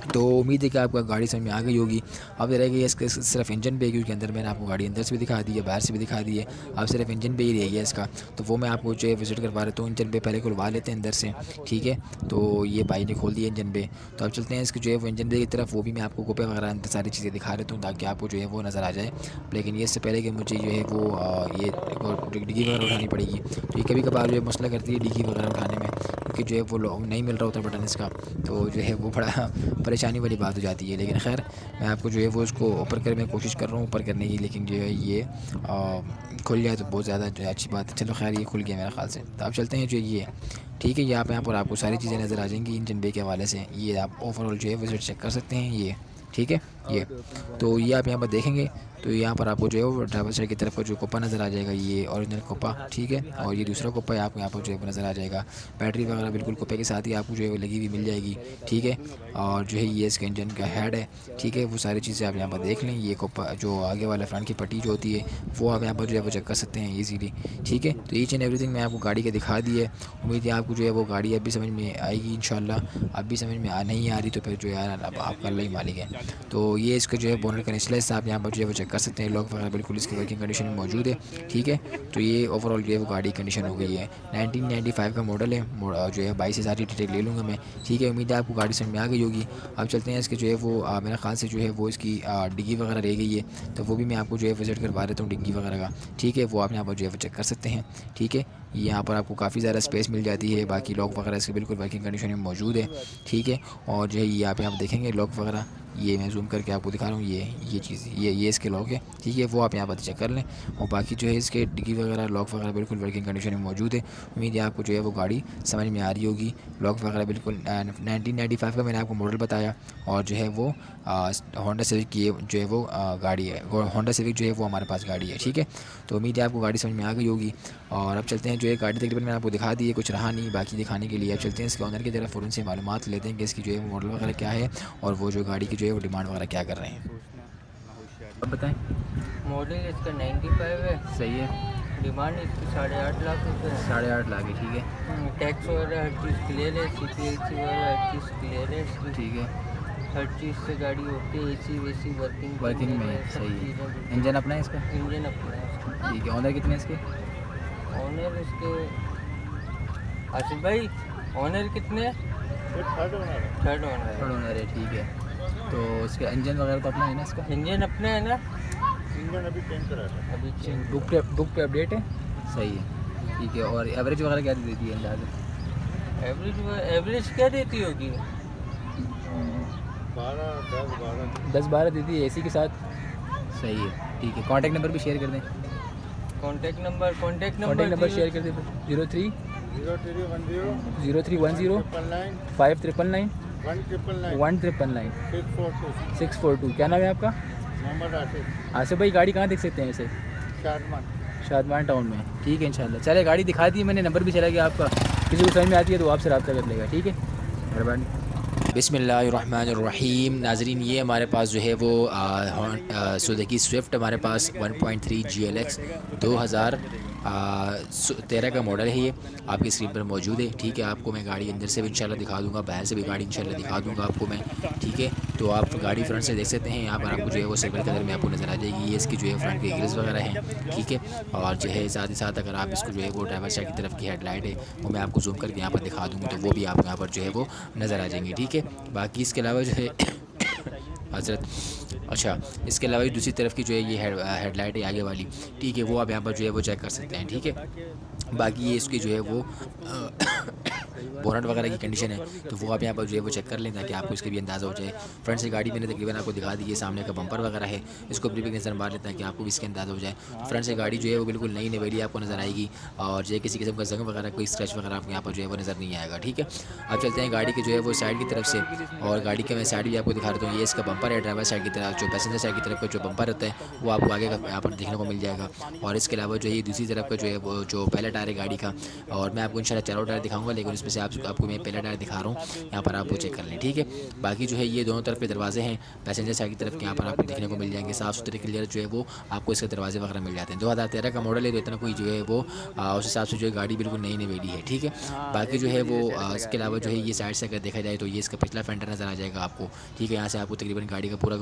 A: तो उम्मीद है कि आपको गाड़ी समझ में आ गई होगी। अब रह गई इसके सिर्फ इंजन पे, क्योंकि अंदर मैंने आपको गाड़ी अंदर से भी दिखा दी है, बाहर से भी दिखा दी है। अब सिर्फ इंजन पे ही रह गया इसका, तो वो मैं आपको जो है विजिट करवा रहा हूँ। इंजन पे पहले खुलवा लेते हैं अंदर से। ठीक है, तो ये भाई ने खोल दिया इंजन पे। तो अब चलते हैं इसके जो है वो इंजन पे की तरफ, वो भी मैं आपको गोपे वगैरह अंदर सारी चीज़ें दिखा देता हूँ ताकि आपको जो है वो नज़र आ जाए। लेकिन ये इससे पहले कि मुझे जो है वो ये डिग्गी वगैरह उठानी पड़ेगी। तो ये कभी कभार जो है मसला करती है डिग्गी वगैरह उठाने में, कि जो है वो नहीं मिल रहा होता बटन इसका, तो जो है वो बड़ा परेशानी वाली बात हो जाती है। लेकिन खैर मैं आपको जो है वो उसको ऊपर करने की कोशिश कर रहा हूँ, ऊपर करने की, लेकिन जो है ये खुल जाए तो बहुत ज़्यादा जो है अच्छी बात है। चलो खैर ये खुल गया मेरे ख्याल से। तो आप चलते हैं जो ये ठीक है, यहाँ पर आपको सारी चीज़ें नज़र आ जाएंगी इंजन बे के हवाले से। ये आप ओवरऑल जो है वो चेक कर सकते हैं ये, ठीक है। ये तो ये आप यहाँ पर देखेंगे तो यहाँ पर आपको जो है वो ड्राइवर साइड की तरफ का जो कोपा नज़र आ जाएगा, ये ओरिजिनल कोपा, ठीक है। और ये दूसरा कोपा है आपको यहाँ पर जो है वो नज़र आ जाएगा। बैटरी वगैरह बिल्कुल कोपे के साथ ही आपको जो है वो लगी हुई मिल जाएगी, ठीक है। और जो है ये इसका इंजन का हेड है, ठीक है। वो सारी चीज़ें आप यहाँ पर देख लें। ये कोपा जो आगे वाला फ्रंट की पट्टी जो होती है वो आप यहाँ पर जो है वो चेक कर सकते हैं ईजीली, ठीक है। तो ईच एंड एवरीथिंग मैं आपको गाड़ी के दिखा दी है। उम्मीद है आपको जो है वो गाड़ी अब भी समझ में आएगी इंशाल्लाह। अब भी समझ में नहीं आ रही तो फिर जो यार अब आपका अल्लाह ही मालिक है। तो ये इसका जो है बोनट का निचला आप यहाँ पर जो है वो चेक कर सकते हैं। लॉक वगैरह बिल्कुल इसकी वर्किंग कंडीशन में मौजूद है, ठीक है। तो ये ओवरऑल जो है वो गाड़ी कंडीशन हो गई है। 1995 का मॉडल है, जो है 22 से सारी डिटेल ले लूँगा मैं, ठीक है। उम्मीद है आपको गाड़ी समझ में आ गई होगी। अब चलते हैं इसके जो है वो मेरे ख्याल से जो है वो इसकी डिग्गी वगैरह रह गई है, तो वो भी मैं आपको जो है विजिट करवा देता हूँ डिग्गी वगैरह का, ठीक है। वो आप यहाँ पर जो है वो चेक कर सकते हैं, ठीक है। यहाँ पर आपको काफ़ी ज़्यादा स्पेस मिल जाती है। बाकी लॉक वगैरह इसके बिल्कुल वर्किंग कंडीशन में मौजूद है, ठीक है। और जो है ये आप यहाँ पर देखेंगे लॉक वगैरह, ये मैं जूम करके आपको दिखा रहा हूँ, ये चीज़ ये इसके लॉक है, ठीक है। वो आप यहाँ पर चेक कर लें। और बाकी जो है इसके डिग्गी वगैरह लॉक वगैरह बिल्कुल वर्किंग कंडीशन में मौजूद है। उम्मीद है आपको जो है वो गाड़ी समझ में आ रही होगी। लॉक वगैरह बिल्कुल 1995 का मैंने आपको मॉडल बताया। और जो है वो होंडा सिविक की जो है वो गाड़ी है, होंडा सिविक जो है वो हमारे पास गाड़ी है, ठीक है। तो उम्मीद है आपको गाड़ी समझ में आ गई होगी। और अब चलते हैं जो है गाड़ी तकरीबन मैंने आपको दिखा दी है, कुछ रहा नहीं बाकी दिखाने के लिए। अब चलते हैं इसके ऑनर की तरफ, उनसे मालूमात लेते हैं कि इसकी जो है मॉडल वगैरह क्या है और वो जो गाड़ी की जो है वो डिमांड वगैरह क्या कर रहे हैं। अब बताएं।
C: मॉडल इसका 95 है,
A: सही है।
C: डिमांड इसकी 8.5 लाख रुपये है।
A: 8.5 लाख है, ठीक है।
C: टैक्स वगैरह हर चीज़ क्लियर है, CPLC वगैरह हर चीज़ क्लियर है इसकी,
A: ठीक है।
C: हर चीज़ से गाड़ी होती है। AC वेसी
A: वर्किंग में है, सही है। इंजन अपना है इसका,
C: इंजन अपना है इसका।
A: ठीक है। ऑनर कितने इसके?
C: ऑनर इसके आसिफ भाई ऑनर कितने? थर्ड ऑनर है।
A: ठीक है। तो इसका इंजन वगैरह तो अपना है ना इसका?
C: इंजन अपना है ना,
B: इंजन अभी चेंज करा था।
C: अभी चेंज।
A: बुक पे अपडेट है, सही है, ठीक है। और एवरेज वगैरह क्या देती है अंदाज़ा?
C: एवरेज क्या देती होगी?
A: 10-12 देती है AC के साथ, सही है, ठीक है। कॉन्टैक्ट नंबर भी शेयर कर दें।
C: कॉन्टैक्ट नंबर
A: शेयर कर दें। 0310 599 1999 642। क्या नाम है आपका? आसिफ भाई। गाड़ी कहाँ देख सकते हैं इसे? शादमान टाउन में, ठीक है इंशाल्लाह। चले गाड़ी दिखा दी मैंने, नंबर भी चला गया आपका। किसी को समझ में आती है तो आपसे रब्ता कर लेगा, ठीक है। मेहरबानी। बिस्मिल्लाहिर्रहमानिर्रहीम। नाजरीन ये हमारे पास जो है वो सुजुकी स्विफ्ट हमारे पास 1.3 GLX 2013 का मॉडल है। ये आपकी स्क्रीन पर मौजूद है, ठीक है। आपको मैं गाड़ी अंदर से भी इंशाल्लाह दिखा दूंगा, बाहर से भी गाड़ी इंशाल्लाह दिखा दूंगा आपको मैं, ठीक है। तो आप गाड़ी फ्रंट से देख सकते हैं, यहाँ पर आपको जो है वो सिल्वर कलर में आपको नज़र आ जाएगी। ये इसकी जो है फ्रंट के ग्रिल्स वगैरह हैं, ठीक है। और जो है साथ ही साथ अगर आप इसको जो है वो ड्राइवर साइड की तरफ की हेडलाइट है वो मैं आपको जूम करके यहाँ पर दिखा दूँगा, तो वो भी आपको यहाँ पर जो है वो नज़र आ जाएंगी, ठीक है। बाकी इसके अलावा जो है हज़रत अच्छा इसके अलावा भी दूसरी तरफ की जो है ये हेडलाइट है आगे वाली, ठीक है। वो आप यहाँ पर जो है वो चेक कर सकते हैं, ठीक है। बाकी ये इसकी जो है वो बोनट वगैरह की कंडीशन है, तो वो आप यहाँ पर जो है वो चेक कर लें ताकि आपको इसका भी अंदाज़ा हो जाए। फ्रंट से गाड़ी मैंने तकरीबन आपको दिखा दी है, सामने का बम्पर वगैरह है, इसको भी नज़र मार लेता है कि आपको भी इसका अंदाज़ा हो जाए। फ्रंट से गाड़ी जो है वो बिल्कुल नई नवेली आपको नज़र आएगी और जो है किसी किस्म का जंग वगैरह कोई स्क्रैच वगैरह आपको यहाँ पर जो है वो नज़र नहीं आएगा, ठीक है। अब चलते हैं गाड़ी के जो है वो साइड की तरफ से, और गाड़ी के मैं साइड भी आपको दिखा देता हूँ। ये इसका बम्पर है ड्राइवर साइड की तरफ, जो पैसेंजर साइड की तरफ का जो बम्पर होता है वो आपको आगे का यहाँ पर देखने को मिल जाएगा। और इसके अलावा जो है दूसरी तरफ का जो है वो जो पहला टायर है गाड़ी का, और मैं आपको इंशाल्लाह चारों टायर दिखाऊंगा, लेकिन उसमें से आपको मैं पहला टायर दिखा रहा हूँ, यहाँ पर आप वो चेक कर लें, ठीक है। बाकी जो है ये दोनों तरफ के दरवाजे हैं पैसेंजर साइड की तरफ के, यहाँ पर आपको देखने को मिल जाएंगे साफ़ सुथरे क्लियर जो है वो आपको इसके दरवाजे वगैरह मिल जाते हैं। 2013 का मॉडल है, तो इतना कोई जो है वो उस हिसाब से जो है गाड़ी बिल्कुल नई नवेली है, ठीक है। बाकी जो है वो इसके अलावा जो है ये साइड से अगर देखा जाए तो ये इसका पिछला फेंडर नज़र आ जाएगा आपको, ठीक है। यहाँ से आपको तकरीबन गाड़ी का पूरा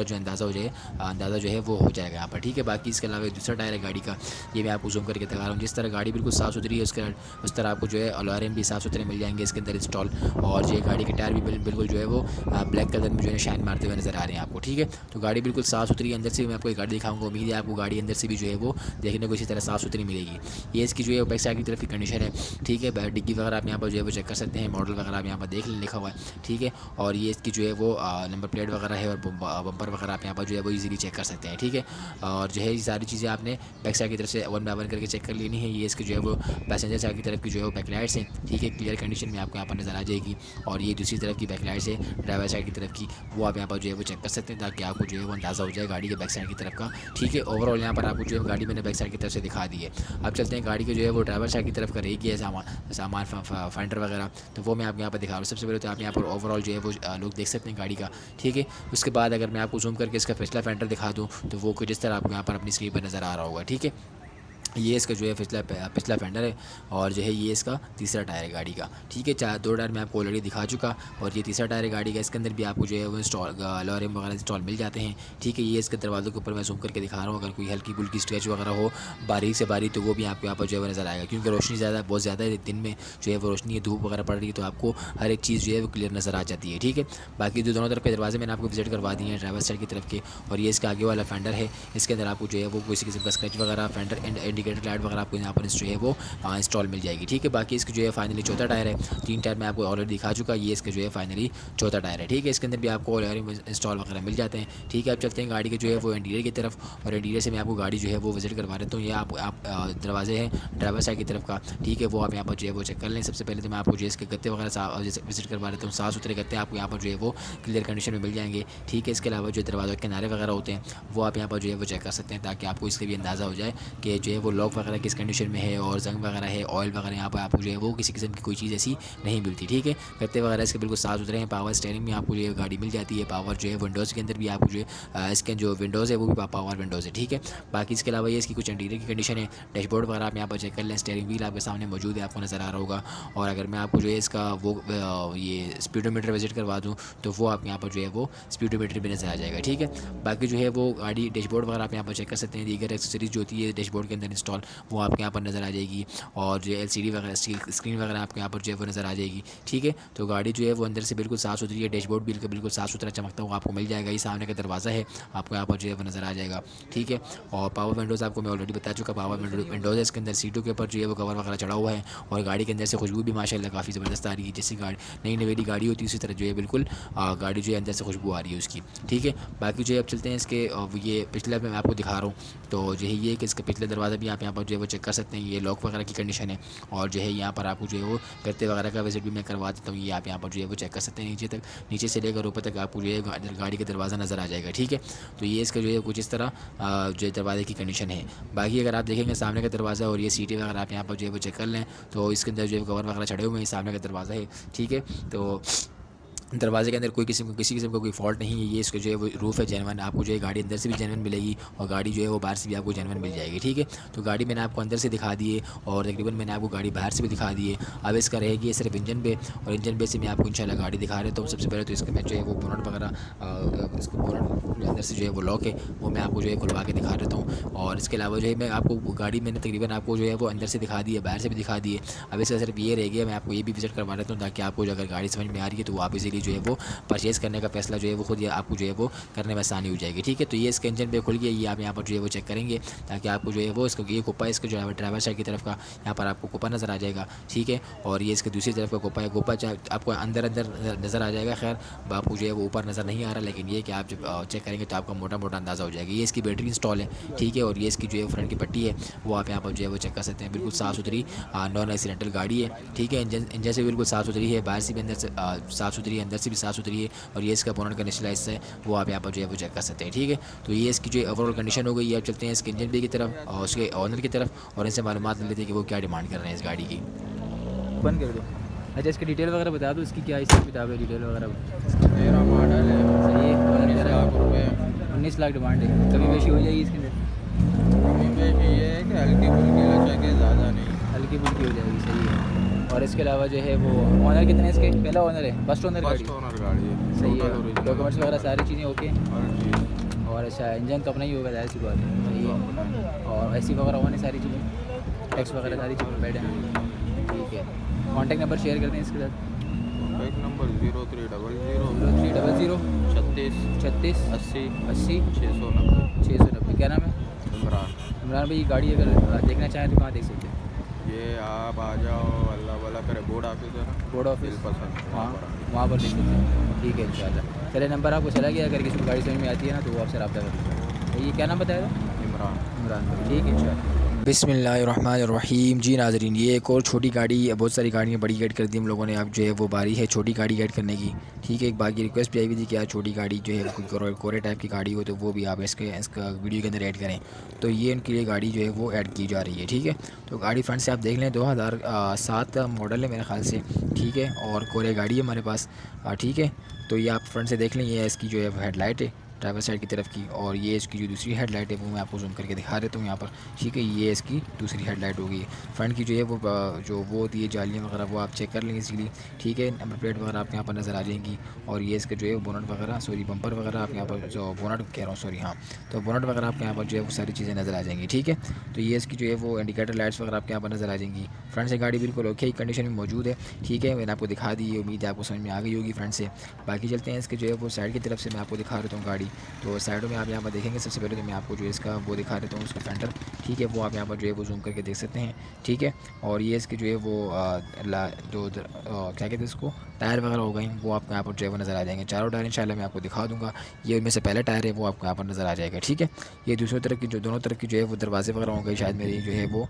A: जो अंदाज़ा हो जाए अंदाज़ा जो है वो हो जाएगा यहाँ पर, ठीक है। बाकी इसके अलावा दूसरा टायर है गाड़ी का, ये मैं आपको जूम करके दिखा रहा हूँ। जिस तरह गाड़ी बिल्कुल साफ़ सुथरी है उस तरह आपको जो है अलार्म बटन भी साफ़ सुथरे मिल जाएंगे इसके अंदर इंस्टॉल। और जो गाड़ी के टायर भी बिल्कुल जो है वो ब्लैक कलर में जो है शाइन मारते हुए नज़र आ रहे हैं आपको, ठीक है। तो गाड़ी बिल्कुल साफ़ सुथरी अंदर से मैं आपको एक गाड़ी दिखाऊंगा, उम्मीद है आपको गाड़ी अंदर से भी जो है वो देखने को इसी तरह साफ़ सुथरी मिलेगी। ये इसकी जो है बैक साइड की तरफ की कंडीशन है, ठीक है। डिग्गी वगैरह आप यहाँ पर जो है वो चेक कर सकते हैं, मॉडल वगैरह आप यहाँ पर देख लें लिखा हुआ है, ठीक है। और ये इसकी जो है वो नंबर प्लेट वगैरह है और बम्पर वगैरह आप यहाँ पर जो है वो इजीली चेक कर सकते हैं, ठीक है। और जो है ये सारी चीज़ें आपने बैक साइड की तरफ से 1 बाय 1 करके चेक कर लेनी है। ये इसकी जो है वो पैसेंजर साइड की तरफ की जो है वो बैक लाइट्स हैं, ठीक है, क्लियर कंडीशन में आपको यहाँ पर नज़र आ जाएगी। और ये दूसरी तरफ की बैक लाइट्स है ड्राइवर साइड की तरफ की, वो आप यहाँ पर जो है वो चेक कर सकते हैं ताकि आपको जो है वो अंदाज़ा हो जाए गाड़ी के बैक साइड की तरफ का, ठीक है। ओवरऑल यहाँ पर आपको जो है गाड़ी मैंने बैक साइड की तरफ से दिखा दी है। अब चलते हैं गाड़ी के जो है वो ड्राइवर साइड की तरफ का रही है सामान फाइंडर वगैरह, तो वो मैं आपको यहाँ पर दिखा रहा हूँ। सबसे पहले तो आप यहाँ पर ओवरऑल जो है वो लुक देख सकते हैं गाड़ी का, ठीक है। उसके बाद अगर मैं आपको जूम करके इसका पिछला फेंडर दिखा दूँ तो वो कुछ इस तरह आपको यहाँ पर अपनी स्क्रीन पर नज़र आ रहा होगा, ठीक है। ये इसका जो है पिछला फेंडर है और जो है ये इसका तीसरा टायर है गाड़ी का, ठीक है। 2 टायर मैं आपको ऑलरेडी दिखा चुका और ये तीसरा टायर है गाड़ी का। इसके अंदर भी आपको जो है वो लॉरिम वगैरह इंस्टॉल मिल जाते हैं, ठीक है। ये इसके दरवाज़ों के ऊपर मैं जूम करके दिखा रहा हूँ, अगर कोई हल्की फुल्की स्क्रैच वगैरह हो बारीक से बारीक तो वो भी आपको यहाँ पर जो है वो नज़र आएगा, क्योंकि रोशनी बहुत ज़्यादा है दिन में जो है वो रोशनी है, धूप वगैरह पड़ रही है तो आपको हर एक चीज़ जो है वो क्लियर नज़र आ जाती है, ठीक है। बाकी जो दोनों तरफ के दरवाजे मैंने आपको विजिट करवा दिए हैं ड्राइवर साइड की तरफ के। और ये इसका आगे वाला फेंडर है, इसके अंदर आपको जो है वो किसी किस्म का स्क्रैच वगैरह फेंडर इंडिकेटर लाइट वगैरह आपको यहाँ पर जो है वो इंस्टॉल मिल जाएगी, ठीक है। बाकी इसकी जो है फाइनली चौथा टायर है, 3 टायर मैं आपको ऑलरेडी दिखा चुका, ये इसका जो है फाइनली चौथा टायर है, ठीक है। इसके अंदर भी आपको ऑलरेडी इंस्टॉल वगैरह मिल जाते हैं, ठीक है। अब चलते हैं गाड़ी के जो है वो इंटीरियर की तरफ और इंटीरियर से मैं आपको गाड़ी जो है वो विजिट करवा देता हूँ। ये आप दरवाजे हैं ड्राइवर साइड की तरफ का, ठीक है, वो आप यहाँ पर जो है वो चेक कर लें। सबसे पहले तो मैं आपको जो है इसके गत्ते वगैरह विजिट करवा देता हूँ। साफ़ सुथरे गत्ते आपको यहाँ पर जो है वो क्लियर कंडीशन में मिल जाएंगे, ठीक है। इसके अलावा जो दरवाज़ों के किनारे वगैरह होते हैं वो आप यहाँ पर जो है वो चेक कर सकते हैं ताकि आपको इसका भी अंदाज़ा हो जाए कि जो है वो लॉक वगैरह किस कंडीशन में है और जंग वगैरह है, ऑयल वगैरह यहाँ पर आपको जो है वो किसी किस्म की कोई चीज़ ऐसी नहीं मिलती, ठीक है। गत्ते वगैरह इसके बिल्कुल साफ़ सुथरे हैं। पावर स्टीयरिंग में आपको जो है गाड़ी मिल जाती है, पावर जो है विंडोज़ के अंदर भी आपको जो है इसके जो विंडोज़ है वो भी पावर विंडोज़ है, ठीक है। बाकी इसके अलावा ये इसकी कुछ इंटीरियर की कंडीशन है, डैशबोर्ड वगैरह आप यहाँ पर चेक कर लें। स्टीयरिंग व्हील आपके सामने मौजूद है, आपको नज़र आ रहा होगा। और अगर मैं आपको जो है इसका वो ये स्पीडोमीटर विजिट करवा दूँ तो वो आप यहाँ पर जो है वो स्पीडोमीटर भी नज़र आ जाएगा, ठीक है। बाकी जो है वो गाड़ी डैशबोर्ड वगैरह आप यहाँ पर चेक कर सकते हैं। दीगर एक्सेसरीज जो होती है डैशबोर्ड के अंदर इंस्टॉल वो आपके यहाँ पर नज़र आ जाएगी। और जो LCD वगैरह स्क्रीन वगैरह आपको यहाँ पर जो है वो नज़र आ जाएगी, ठीक है। तो गाड़ी जो है वो अंदर से बिल्कुल साफ़ सुथरी है, डैशबोर्ड बिल्कुल साफ़ सुथरा चमकता हुआ आपको मिल जाएगा। ये सामने का दरवाज़ा है आपको यहाँ पर जो है वो नज़र आ जाएगा, ठीक है। और पावर विंडोज़ आपको मैं ऑलरेडी बता चुका, पावर विंडोज़ है। इसके अंदर सीटों के ऊपर जो है वो कवर वगैरह चढ़ा हुआ है और गाड़ी के अंदर से खुशबू भी माशाल्लाह काफ़ी ज़बरदस्त आ रही है। जैसी गाड़ी नई नवेली गाड़ी होती है उसी तरह जो है बिल्कुल गाड़ी जो है अंदर से खुशबू आ रही है उसकी, ठीक है। बाकी जो है अब चलते हैं इसके ये पिछला मैं आपको दिखा रहा हूँ, तो जो है ये कि इसका पिछला दरवाज़ा भी आप यहाँ पर जो है वो चेक कर सकते हैं। ये लॉक वगैरह की कंडीशन है और जो है यहाँ पर आपको जो है वो गत्ते वगैरह का विजिट भी मैं करवा देता हूँ। ये आप यहाँ पर जो है वो चेक कर सकते हैं, नीचे से लेकर ऊपर तक आपको जो है गाड़ी का दरवाज़ा नज़र आ जाएगा, ठीक है। तो ये इसका जो है कुछ इस तरह जो है दरवाजे की कंडीशन है। बाकी अगर आप देखेंगे सामने का दरवाज़ा और ये सीटें वगैरह आप यहाँ पर जो है वो चेक कर लें तो इसके अंदर जो है कवर वगैरह चढ़े हुए हैं, सामने का दरवाज़ा है, ठीक है। तो दरवाजे के अंदर किसी किस्म का कोई फॉल्ट नहीं है। ये इसका जो है वो रूफ़ है जेनवन, आपको जो है गाड़ी अंदर से भी जेनवन मिलेगी और गाड़ी जो है वो बाहर से भी आपको जेनवन मिल जाएगी, ठीक है। तो गाड़ी मैंने आपको अंदर से दिखा दी है और तकरीबन मैंने आपको गाड़ी बाहर से भी दिखा दी है। अब इसका रहेगी सिर्फ इंजन पे और इंजन पे से मैं आपको इंशाल्लाह गाड़ी दिखा रहा हूँ। सबसे पहले तो इसका मैं जो है वो बोनट वगैरह इसको बोनट अंदर से जो है वो लॉक है वो मैं आपको जो है खुलवा के दिखा देता हूँ। और इसके अलावा जो है मैं आपको गाड़ी मैंने तकरीबन आपको जो है वो अंदर से दिखा दी है, बाहर से भी दिखा दी है। अब इसका सिर्फ ये रह गया, मैं आपको ये भी विजिट करवा देता हूँ ताकि आपको अगर गाड़ी समझ में आ रही है तो आप इजीली जो है वो परचेज़ करने का फैसला जो है वो खुद आपको जो है वो करने में आसानी हो जाएगी, ठीक है। तो ये इसका इंजन पे खुल गया, ये आप यहाँ पर जो है वो चेक करेंगे ताकि आपको जो है वो इसका ये कोपा इसका जो है ड्राइवर साइड की तरफ का यहाँ पर आपको कोपा नज़र आ जाएगा, ठीक है। और ये इसके दूसरी तरफ का कोपा है, कोपा आपको अंदर नज़र आ जाएगा। खैर आपको जो है वो ऊपर नज़र नहीं आ रहा, लेकिन ये कि आप जब चेक करेंगे तो आपका मोटा मोटा अंदाज़ा हो जाएगा। ये इसकी बैटरी इंस्टॉल है, ठीक है। और ये इसकी जो है फ्रंट की पट्टी है वो आप यहाँ पर जो है वो चेक कर सकते हैं। बिल्कुल साफ़ सुथरी नॉन एक्सीडेंटल गाड़ी है, ठीक है। इंजन से बिल्कुल साफ़ सुथरी है, बाहर से भी अंदर से साफ़ सुथरी है, अंदर से भी साफ़ सुथरी है। और ये इसका बोनट का निचला हिस्सा है वो आप यहाँ पर जो है वो चेक कर सकते हैं, ठीक है। तो ये इसकी जो ओवरऑल कंडीशन हो गई है। अब चलते हैं इसके इंजन बे की तरफ और उसके ऑनर की तरफ और इनसे मालूमात ले लेते हैं कि वो क्या डिमांड कर रहे हैं इस गाड़ी की।
C: बंद कर दो। अच्छा इसकी डिटेल वगैरह बता दो, इसकी क्या हिसाब किताब है, डिटेल वगैरह।
B: मेरा मॉडल है,
C: सही है,
B: 19 लाख रुपये,
C: 19 लाख डिमांड है। कभी बेशी हो जाएगी इसके अंदर?
B: अभी पे ये है कि हल्की फुल्की लचा के ज़्यादा नहीं,
C: हल्की फुल्की हो जाएगी, सही है। और इसके अलावा जो है वो ऑनर कितने इसके? पहला ऑनर है, फर्स्ट ऑनर गाड़ी?
B: फर्स्ट ओनर गाड़ी है,
C: सही है। डॉक्यूमेंट्स वगैरह सारी चीज़ें ओके?
B: हर चीज़।
C: और अच्छा इंजन तो अपना ही होगा, जाहिर सी बात है, सही है। और ऐसी वगैरह होने सारी चीज़ें, टैक्स वगैरह सारी चीज़ें बैठ हैं, ठीक है। कॉन्टैक्ट नंबर शेयर कर दें इसके साथ।
B: Contact number 0300
C: 0300
B: 36
C: 36
B: 80
C: 80
B: 690।
C: 690। क्या नाम है?
B: इमरान।
C: इमरान भाई, गाड़ी अगर देखना चाहें तो कहाँ देख सकते हैं?
B: ये आप आ जाओ, अल्लाह वाला करे, बोर्ड ऑफिस है ना,
C: बोर्ड ऑफिस,
B: दिल पसंद
C: हाँ
B: वहाँ पर।
C: वहाँ पर देख सकते हैं। ठीक है इंशाल्लाह। चले, नंबर आपको चला गया, अगर किसी को गाड़ी समझ में आती है ना तो वो आपसे रब्ता कर लीजिए। तो ये क्या नाम बताया था?
B: इमरान।
C: इमरान भाई, ठीक है इंशाल्लाह।
A: बिस्मिल्लाहिर्रहमानिर्रहीम। जी नाज़रीन, ये एक और छोटी गाड़ी, बहुत सारी गाड़ियाँ बड़ी ऐड कर दी हम लोगों ने, अब जो है वो बारी है छोटी गाड़ी ऐड करने की। ठीक है, एक बाकी रिक्वेस्ट भी आई हुई थी कि यार छोटी गाड़ी जो है कोई कोरे टाइप की गाड़ी हो तो वो भी आप इसका वीडियो के अंदर ऐड करें। तो ये इनके लिए गाड़ी जो है वो ऐड की जा रही है। ठीक है, तो गाड़ी फ्रंट से आप देख लें, 2007 का मॉडल है मेरे ख्याल से। ठीक है, और कोरे गाड़ी है हमारे पास। ठीक है, तो ये आप फ्रंट से देख लें, ये इसकी जो है हेडलाइट है ड्राइवर साइड की तरफ की, और ये इसकी जो दूसरी हेडलाइट है वो मैं आपको जूम करके दिखा देता हूँ यहाँ पर। ठीक है, ये इसकी दूसरी हेडलाइट होगी। फ्रंट की जो है वो जो वो होती है जालियाँ वगैरह वो आप चेक कर लेंगे इसीलिए। ठीक है, नंबर प्लेट वगैरह आपके यहाँ पर नज़र आ जाएंगी, और ये इसका जो है बोनट वगैरह, सॉरी बम्पर वगैरह आप यहाँ पर, जो बोनट कह रहा हूँ सॉरी, हाँ, तो बोनट वगैरह आपके यहाँ पर जो है वो सारी चीज़ें नज़र आ जाएंगी। ठीक है, तो ये इसकी जो है वो इंडिकेटर लाइट्स वगैरह आपके यहाँ पर नज़र आ जाएंगी। फ्रंट से गाड़ी बिल्कुल ओके कंडीशन में मौजूद है। ठीक है, मैंने आपको दिखा दी, उम्मीद है आपको समझ में आ गई होगी फ्रंट से। बाकी चलते हैं इसके जो है वो साइड की तरफ से, मैं आपको दिखा देता हूँ गाड़ी। तो साइडों में आप यहाँ पर देखेंगे, सबसे पहले तो मैं आपको जो है इसका वो दिखा देता हूँ, उसका फेंडर। ठीक है, वो आप यहाँ पर जो है वो जूम करके देख सकते हैं। ठीक है, और ये इसकी जो है वो क्या कहते हैं इसको, टायर वगैरह हो गए वो आपको यहाँ पर जो है वो नज़र आ जाएंगे। चारों टायर इंशाल्लाह मैं आपको दिखा दूँगा। ये उनमें से पहला टायर है वो आपको यहाँ पर नज़र आ जाएगा। ठीक है, ये दूसरी तरफ की जो दोनों तरफ की जो है वो दरवाजे वगैरह हो गए, शायद मेरी जो है वो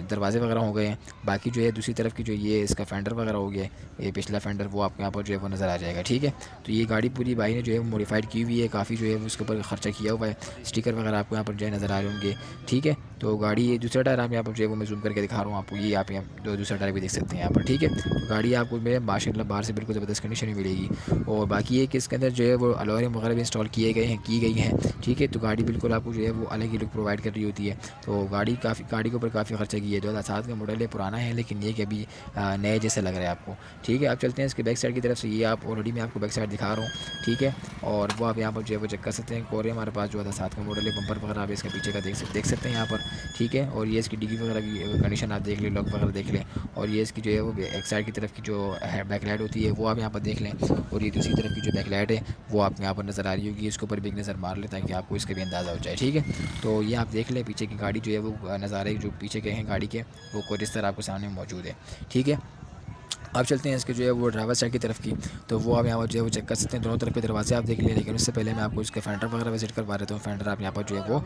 A: दरवाजे वगैरह हो गए हैं। बाकी जो है दूसरी तरफ की जो ये इसका फेंडर वगैरह हो गया, ये पिछला फेंडर वो आपको यहाँ पर जो है वो नज़र आ जाएगा। ठीक है, तो ये गाड़ी पूरी भाई ने जो है मॉडिफाइड की हुई है, काफ़ी जो है उसके ऊपर खर्चा किया हुआ है। स्टिकर वगैरह आपको यहाँ पर जो है नज़र आ रहे होंगे। ठीक है, तो गाड़ी ये दूसरा टायर आप यहाँ पर जो है वो मैं जूम करके दिखा रहा हूँ आपको, ये आप यहाँ दूसरा टायर भी देख सकते हैं यहाँ पर। ठीक है, तो गाड़ी आपको मेरे माशाल्लाह बाहर से बिल्कुल ज़बरदस्त कंडीशन में मिलेगी। और बाकी ये कि इसके अंदर जो है वो अलॉयम वगैरह भी इंस्टॉल की गई हैं। ठीक है, तो गाड़ी बिल्कुल आपको जो है वो अलग ही लुक प्रोवाइड कर रही होती है। तो गाड़ी के ऊपर काफ़ी खर्चा की है। 2007 का मॉडल है, पुराना है, लेकिन ये कि अभी नए जैसा लग रहा है आपको। ठीक है, आप चलते हैं इसके बैक साइड की तरफ से। ये आप ऑलरेडी मैं आपको बैक साइड दिखा रहा हूँ। ठीक है, और वो आप यहाँ पर जो है वो चेक कर सकते हैं। कोरे हमारे पास 2007 का मॉडल है, बम्पर वगैरह आप इसके पीछे का देख सकते हैं यहाँ पर। ठीक है, और ये इसकी डिग्गी वगैरह की कंडीशन आप देख लें, लॉक वगैरह देख लें। और ये इसकी जो है वो एक साइड की तरफ की जो बैक लाइट होती है वो आप यहाँ पर देख लें। और ये दूसरी तरफ की जो बैक लाइट है वो आप यहाँ पर नज़र आ रही होगी, इसके ऊपर भी एक नज़र मार लें ताकि आपको इसका भी अंदाज़ा हो जाए। ठीक है, तो ये आप देख लें, पीछे की गाड़ी जो है वो नज़ारे जो पीछे के हैं गाड़ी के वो कुछ इस तरह आपको सामने मौजूद है। ठीक है, अब चलते हैं इसके जो है वो ड्राइवर साइड की तरफ की। तो वो आप यहाँ पर जो है वो चेक कर सकते हैं, दोनों तरफ के दरवाजे आप देख लें। लेकिन उससे पहले मैं आपको इसके फेंडर वगैरह विजिट करवा देता हूँ। फेंडर आप यहाँ पर जो है वो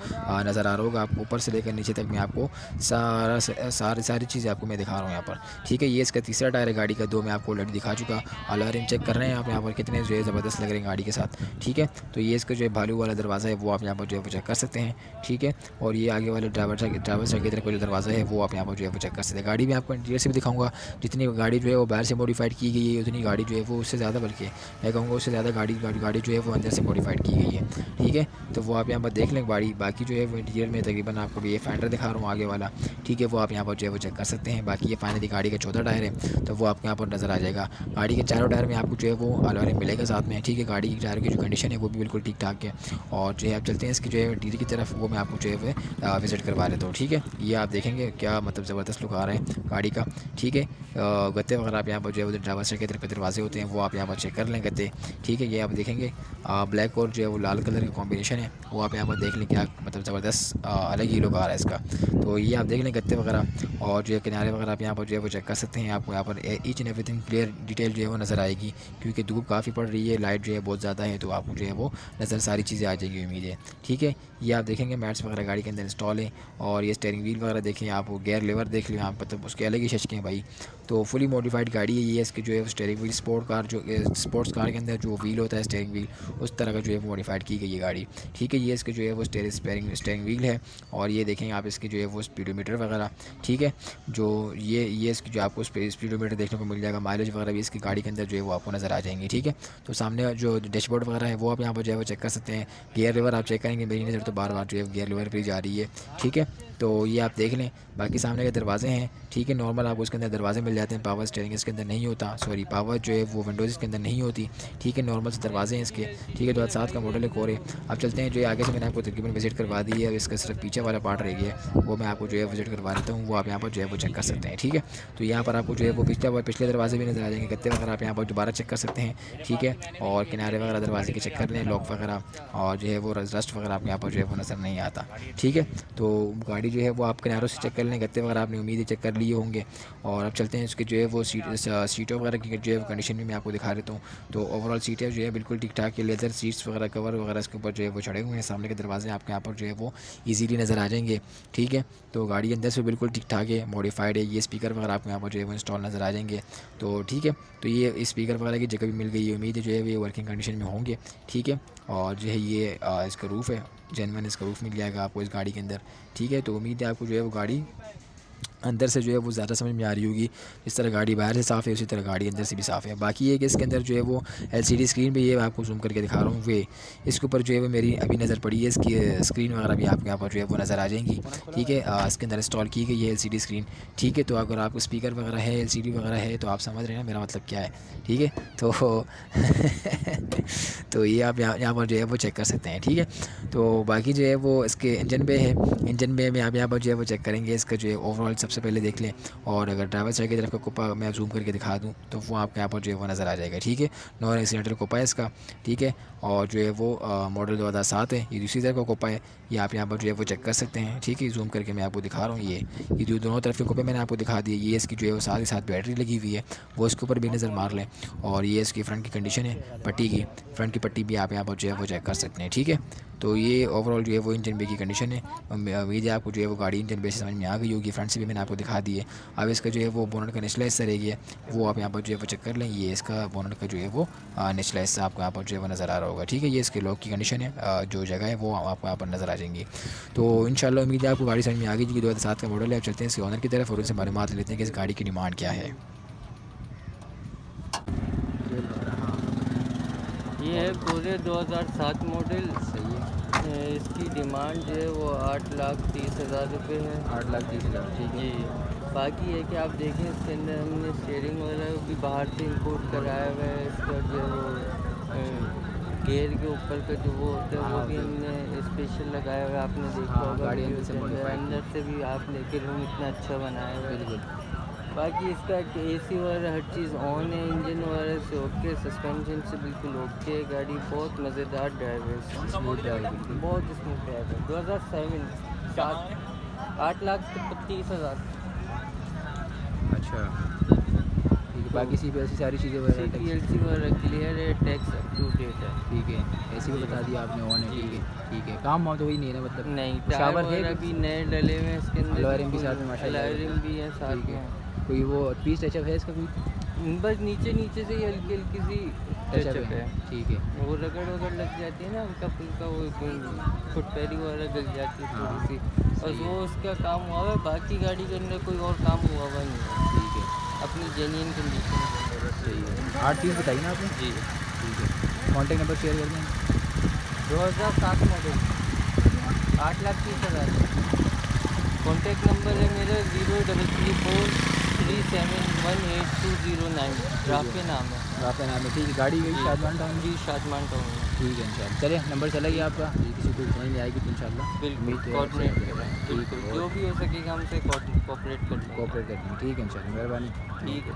A: नज़र आ रहा होगा आपको, ऊपर से लेकर नीचे तक मैं आपको सारी चीज़ें आपको मैं दिखा रहा हूँ यहाँ पर। ठीक है, ये इसका तीसरा टायर है गाड़ी का, 2 मैं आपको ऑलरेडी दिखा चुका। अलार्म चेक कर रहे हैं आप यहाँ पर, कितने जो है ज़बरदस्त लग रहे हैं गाड़ी के साथ। ठीक है, तो ये इसका जो है भालू वाला दरवाज़ा है वो आप यहाँ पर जो है वो चेक कर सकते हैं। ठीक है, और ये आगे वाले ड्राइवर साइड की तरफ का जो दरवाज़ा है वो आप यहाँ पर जो है वो चेक कर सकते हैं। गाड़ी में आपको इंटीरियर से भी दिखाऊंगा, जितनी गाड़ी जो है वो बाहर से मॉडिफाइड की गई है उतनी गाड़ी जो है वो उससे ज़्यादा, बल्कि मैं कहूँगा उससे ज़्यादा गाड़ी जो है वो अंदर से मॉडिफाइड की गई है। ठीक है, तो वो आप यहाँ पर देख लें गाड़ी। बाकी जो है वो इंटीरियर में तकरीबन आपको भी ये फेंडर दिखा रहा हूँ आगे वाला। ठीक है, वो आप यहाँ पर जो है वो चेक कर सकते हैं। बाकी ये फाइनली गाड़ी का चौथा टायर है, तो वो आपको यहाँ पर नज़र आ जाएगा। गाड़ी के चारों टायर में आपको जो है वो अलॉयम मिलेगा साथ में। ठीक है, गाड़ी के टायर की जो कंडीशन है वो भी बिल्कुल ठीक ठाक है। और जो है आप चलते हैं इसकी जो है इंटीरियर की तरफ, वो मैं आपको जो है वो विज़िट करवा देता हूँ। ठीक है, ये आप देखेंगे क्या मतलब ज़बरदस्त लुक आ रहा है गाड़ी का। ठीक है, गत्ते वगैरह आप यहाँ पर जो है वो ड्राइवर साइड की तरफ दरवाजे होते हैं वो आप यहाँ पर चेक कर लें गत्ते। ठीक है, ये आप देखेंगे ब्लैक और जो है वो लाल कलर का कॉम्बिनेशन है, वो आप यहाँ पर देख लें क्या मतलब ज़बरदस्त अलग ही लुक आ रहा है इसका। तो ये आप देख लें गत्ते वगैरह, और जो है किनारे वगैरह आप यहाँ पर जो है वो चेक कर सकते हैं। आपको यहाँ पर each and everything clear detail जो है वो नज़र आएगी, क्योंकि धूप काफ़ी पड़ रही है, लाइट जो है बहुत ज़्यादा है, तो आपको जो है वो नज़र सारी चीज़ें आ जाएगी उम्मीद है। ठीक है, ये आप देखेंगे मैट्स वगैरह गाड़ी के अंदर इंस्टॉल है। और ये स्टीयरिंग व्हील वगैरह देखें आप, गेयर लीवर देख लें आप, मतलब उसके अलग ही शशके हैं भाई। तो फुली मॉडिफाइड गाड़ी है ये। इसकी जो है स्टीयरिंग व्हील स्पोर्ट्स कार के अंदर जो व्हील होता है स्टीयरिंग व्हील, उस तरह का जो है वो मॉडिफाइड की गई है गाड़ी। ठीक है, ये इसके जो है वो स्टीयरिंग व्हील है। और ये देखें आप इसकी जो है वो स्पीडोमीटर वगैरह। ठीक है, जो ये इसकी जो आपको स्पीडोमीटर देखने को मिल जाएगा, माइलेज वगैरह भी इसकी गाड़ी के अंदर जो है वो आपको नज़र आ जाएंगे। ठीक है, तो सामने जो डैशबोर्ड वगैरह है वो आप यहाँ पर जो है वो चेक कर सकते हैं। गियर लीवर आप चेक करेंगे, मेरी नज़र तो बार बार जो है गियर लीवर पर जा रही है। ठीक है, तो ये आप देख लें। बाकी सामने के दरवाजे हैं, ठीक है, नॉर्मल आपको इसके अंदर दरवाजे मिल जाते हैं। पावर स्टीयरिंग इसके अंदर नहीं होता, सॉरी पावर जो है वो विंडोज़ इसके अंदर नहीं होती, ठीक है, नॉर्मल से दरवाजे हैं इसके, ठीक है। 2007 का मॉडल एक और है। अब चलते हैं जो है आगे से, मैंने आपको तकरीबन विजिट करवा दी है, अब इसका सिर्फ पीछे वाला पार्ट रह गया है, वो मैं आपको जो है विजिट करवा देता हूँ, वो आप यहाँ पर जो है वो चेक कर सकते हैं, ठीक है। तो यहाँ पर आपको जो है वो पिछले दरवाजे भी नज़र आ जाएंगे, गत्ते वगैरह आप यहाँ पर दोबारा चेक कर सकते हैं, ठीक है। और किनारे वगैरह दरवाजे के चेक कर लें, लॉक वगैरह, और जो है वो रस्ट वगैरह आपको यहाँ पर जो है वो नज़र नहीं आता, ठीक है। तो गाड़ी जो है वो आप किनारों से चेक कर लें, गत्ते वगैरह आपने उम्मीद है चेक कर लिए होंगे। और अब चलते हैं इसके जो है वो सीटों वगैरह की जो है कंडीशन भी मैं आपको दिखा देता हूँ। तो ओवरऑल सीटें जो है बिल्कुल ठीक ठाक है, लेदर सीट्स वगैरह, कवर वगैरह इसके ऊपर जो है वो चढ़े हुए हैं। सामने के दरवाजे आपके यहाँ पर जो है वो ईजीली नज़र आ जाएंगे, ठीक है। तो गाड़ी अंदर से बिल्कुल ठीक ठाक है, मॉडिफाइड है। ये स्पीकर वगैरह आपको यहाँ पर जो है वो इंस्टॉल नज़र आ जाएंगे, तो ठीक है। तो ये स्पीकर वगैरह की जगह भी मिल गई है, उम्मीद है जो है ये वर्किंग कंडीशन में होंगे, ठीक है। और जो है ये इसका रूफ़ है, जेन्युइन इसका रूफ़ मिल जाएगा आपको इस गाड़ी के अंदर, ठीक है। तो उम्मीद है आपको जो है वो गाड़ी अंदर से जो है वो ज़्यादा समझ में आ रही होगी। इस तरह गाड़ी बाहर से साफ़ है, उसी तरह गाड़ी अंदर से भी साफ़ है। बाकी ये कि इसके अंदर जो है वो LCD स्क्रीन भी, ये मैं आपको जूम करके दिखा रहा हूँ, वे इसके ऊपर जो है वो मेरी अभी नज़र पड़ी है, इसकी स्क्रीन वगैरह भी आपके यहाँ पर जो है वो नज़र आ जाएंगी, ठीक है। इसके अंदर इंस्टॉल की गई है LCD स्क्रीन, ठीक है। तो अगर आपको स्पीकर वगैरह है, LCD वगैरह है, तो आप समझ रहे हैं ना मेरा मतलब क्या है, ठीक है। तो तो ये आप यहाँ पर जो है वो चेक कर सकते हैं, ठीक है। तो बाकी जो है वो इसके इंजन पे है, इंजन पे में आप यहाँ पर जो है वो चेक करेंगे, इसका जो है ओवरऑल सबसे पहले देख लें। और अगर ड्राइवर साइड की तरफ का कोपा मैं जूम करके दिखा दूँ तो वो आपके यहाँ पर जो है वो नज़र आ जाएगा, ठीक है। नॉन एक्सीडेंटल कोपा है इसका, ठीक है। और जो है वो मॉडल 2007 है। ये दूसरी तरफ का कोपा है, ये आप यहाँ पर जो है वो चेक कर सकते हैं, ठीक है। जूम करके मैं आपको दिखा रहा हूँ, ये जो दोनों तरफ के कोपे मैंने आपको दिखा दिए, ये इसकी जो है वो साथ ही साथ बैटरी लगी हुई है, वो इसके ऊपर भी नज़र मार लें। और ये इसकी फ्रंट की कंडीशन है, पट्टी की, फ्रंट की पट्टी भी आप यहाँ पर जो है वो चेक कर सकते हैं, ठीक है। तो ये ओवरऑल जो है वो इंजन बे की कंडीशन है। उम्मीद है आपको जो है वो गाड़ी इंजन बे से समझ में आ गई होगी। फ्रंट से भी मैंने आपको दिखा दी है। अब इसका जो है वो बोनट का निचला हिस्सा रह गया, वो आप यहाँ पर जो है वो चेक कर लें। ये इसका बोनट का जो है वो निचला हिस्सा आपको यहाँ पर जो है वो नज़र आ रहा होगा, ठीक है। ये इसके लॉक की कंडीशन है, जो जगह है वो आपको यहाँ पर नज़र आ जाएंगी। तो इंशाल्लाह उम्मीद है आपको गाड़ी समझ में आ गई, क्योंकि 2007 का मॉडल है। अब चलते हैं इसके ऑनर की तरफ और उनसे मालूमात लेते हैं कि इस गाड़ी की डिमांड क्या है।
B: ये है पूरे 2007 मॉडल।
C: सही है।
B: इसकी डिमांड जो है वो 8,30,000 रुपये है।
C: 8,30,000, ठीक है।
B: जी, बाकी है कि आप देखें इसके अंदर हमने स्टीयरिंग वगैरह भी बाहर से इंपोर्ट कराया हुआ है। इसका जो है वो गेयर के ऊपर का जो वो होता है वो भी हमने स्पेशल लगाया हुआ है, आपने देखा होगा।
C: गाड़ी
B: वीडियो
C: अंदर से
B: के अंदर
C: modified
B: अंदर से भी आप लेके रूम इतना अच्छा बनाया हुआ है।
C: बिल्कुल।
B: बाकी इसका AC वगैरह हर चीज़ ऑन है, इंजन वगैरह से ओके, सस्पेंशन से बिल्कुल ओके। गाड़ी बहुत मज़ेदार ड्राइव है इसकी,
C: स्मूथ ड्राइव बिल्कुल।
B: बहुत स्मूथ ड्राइव है। 2007 8,30,000।
C: अच्छा, ठीक है। बाकी CPLC सारी चीज़ें वगैरह
B: CPLC वगैरह क्लियर है, टैक्स अप टू डेट है।
C: ठीक है। AC भी बता दिया आपने, ऑन है, ठीक है, ठीक है। काम तो वही नहीं है ना, मतलब
B: नहीं, टायर
C: शावर है,
B: वगैरह भी नए डले हुए हैं इसके अंदर।
C: अलॉय भी साथ में माशाल्लाह।
B: अलॉय रिम भी है साथ
C: ठीक है।
B: में।
C: कोई वो पीस टचअप है इसका कोई?
B: बस नीचे नीचे से ही हल्की हल्की सी टचअप है।
C: ठीक है।
B: वो रगड़ वगड़ लग जाती है ना हल्का फुल्का, वो फुट पैरी वगैरह गल जाती है थोड़ी सी, बस वो उसका काम हुआ है। बाकी गाड़ी के अंदर कोई और काम हुआ हुआ नहीं है,
C: ठीक है,
B: अपनी जेन्युइन कंडीशन के अंदर।
C: सही है। 8 पीस बताइए ना आपने?
B: जी,
C: ठीक है। कॉन्टैक्ट नंबर शेयर कर दें।
B: 2007 मॉडल, 8,30,000। कॉन्टैक्ट नंबर है मेरा 0334 37182009। राफे नाम है।
C: आपका नाम है, ठीक है। गाड़ी गई शादमान टाउन।
B: जी, शादमान टाउन में।
C: ठीक है, इंशाल्लाह। चलिए, नंबर चला गया आपका, किसी को समझ में आएगी तो इंशाल्लाह
B: बिल्कुल
C: उम्मीद है
B: कोऑर्डिनेट
C: आपसे
B: करें,
C: ठीक
B: बिल्कुल
C: है।
B: जो भी हो सकेगा हमसे कोऑपरेट कर लेंगे।
C: कोऑपरेट करते हैं, ठीक है, इंशाल्लाह। मेहरबानी।
B: ठीक है।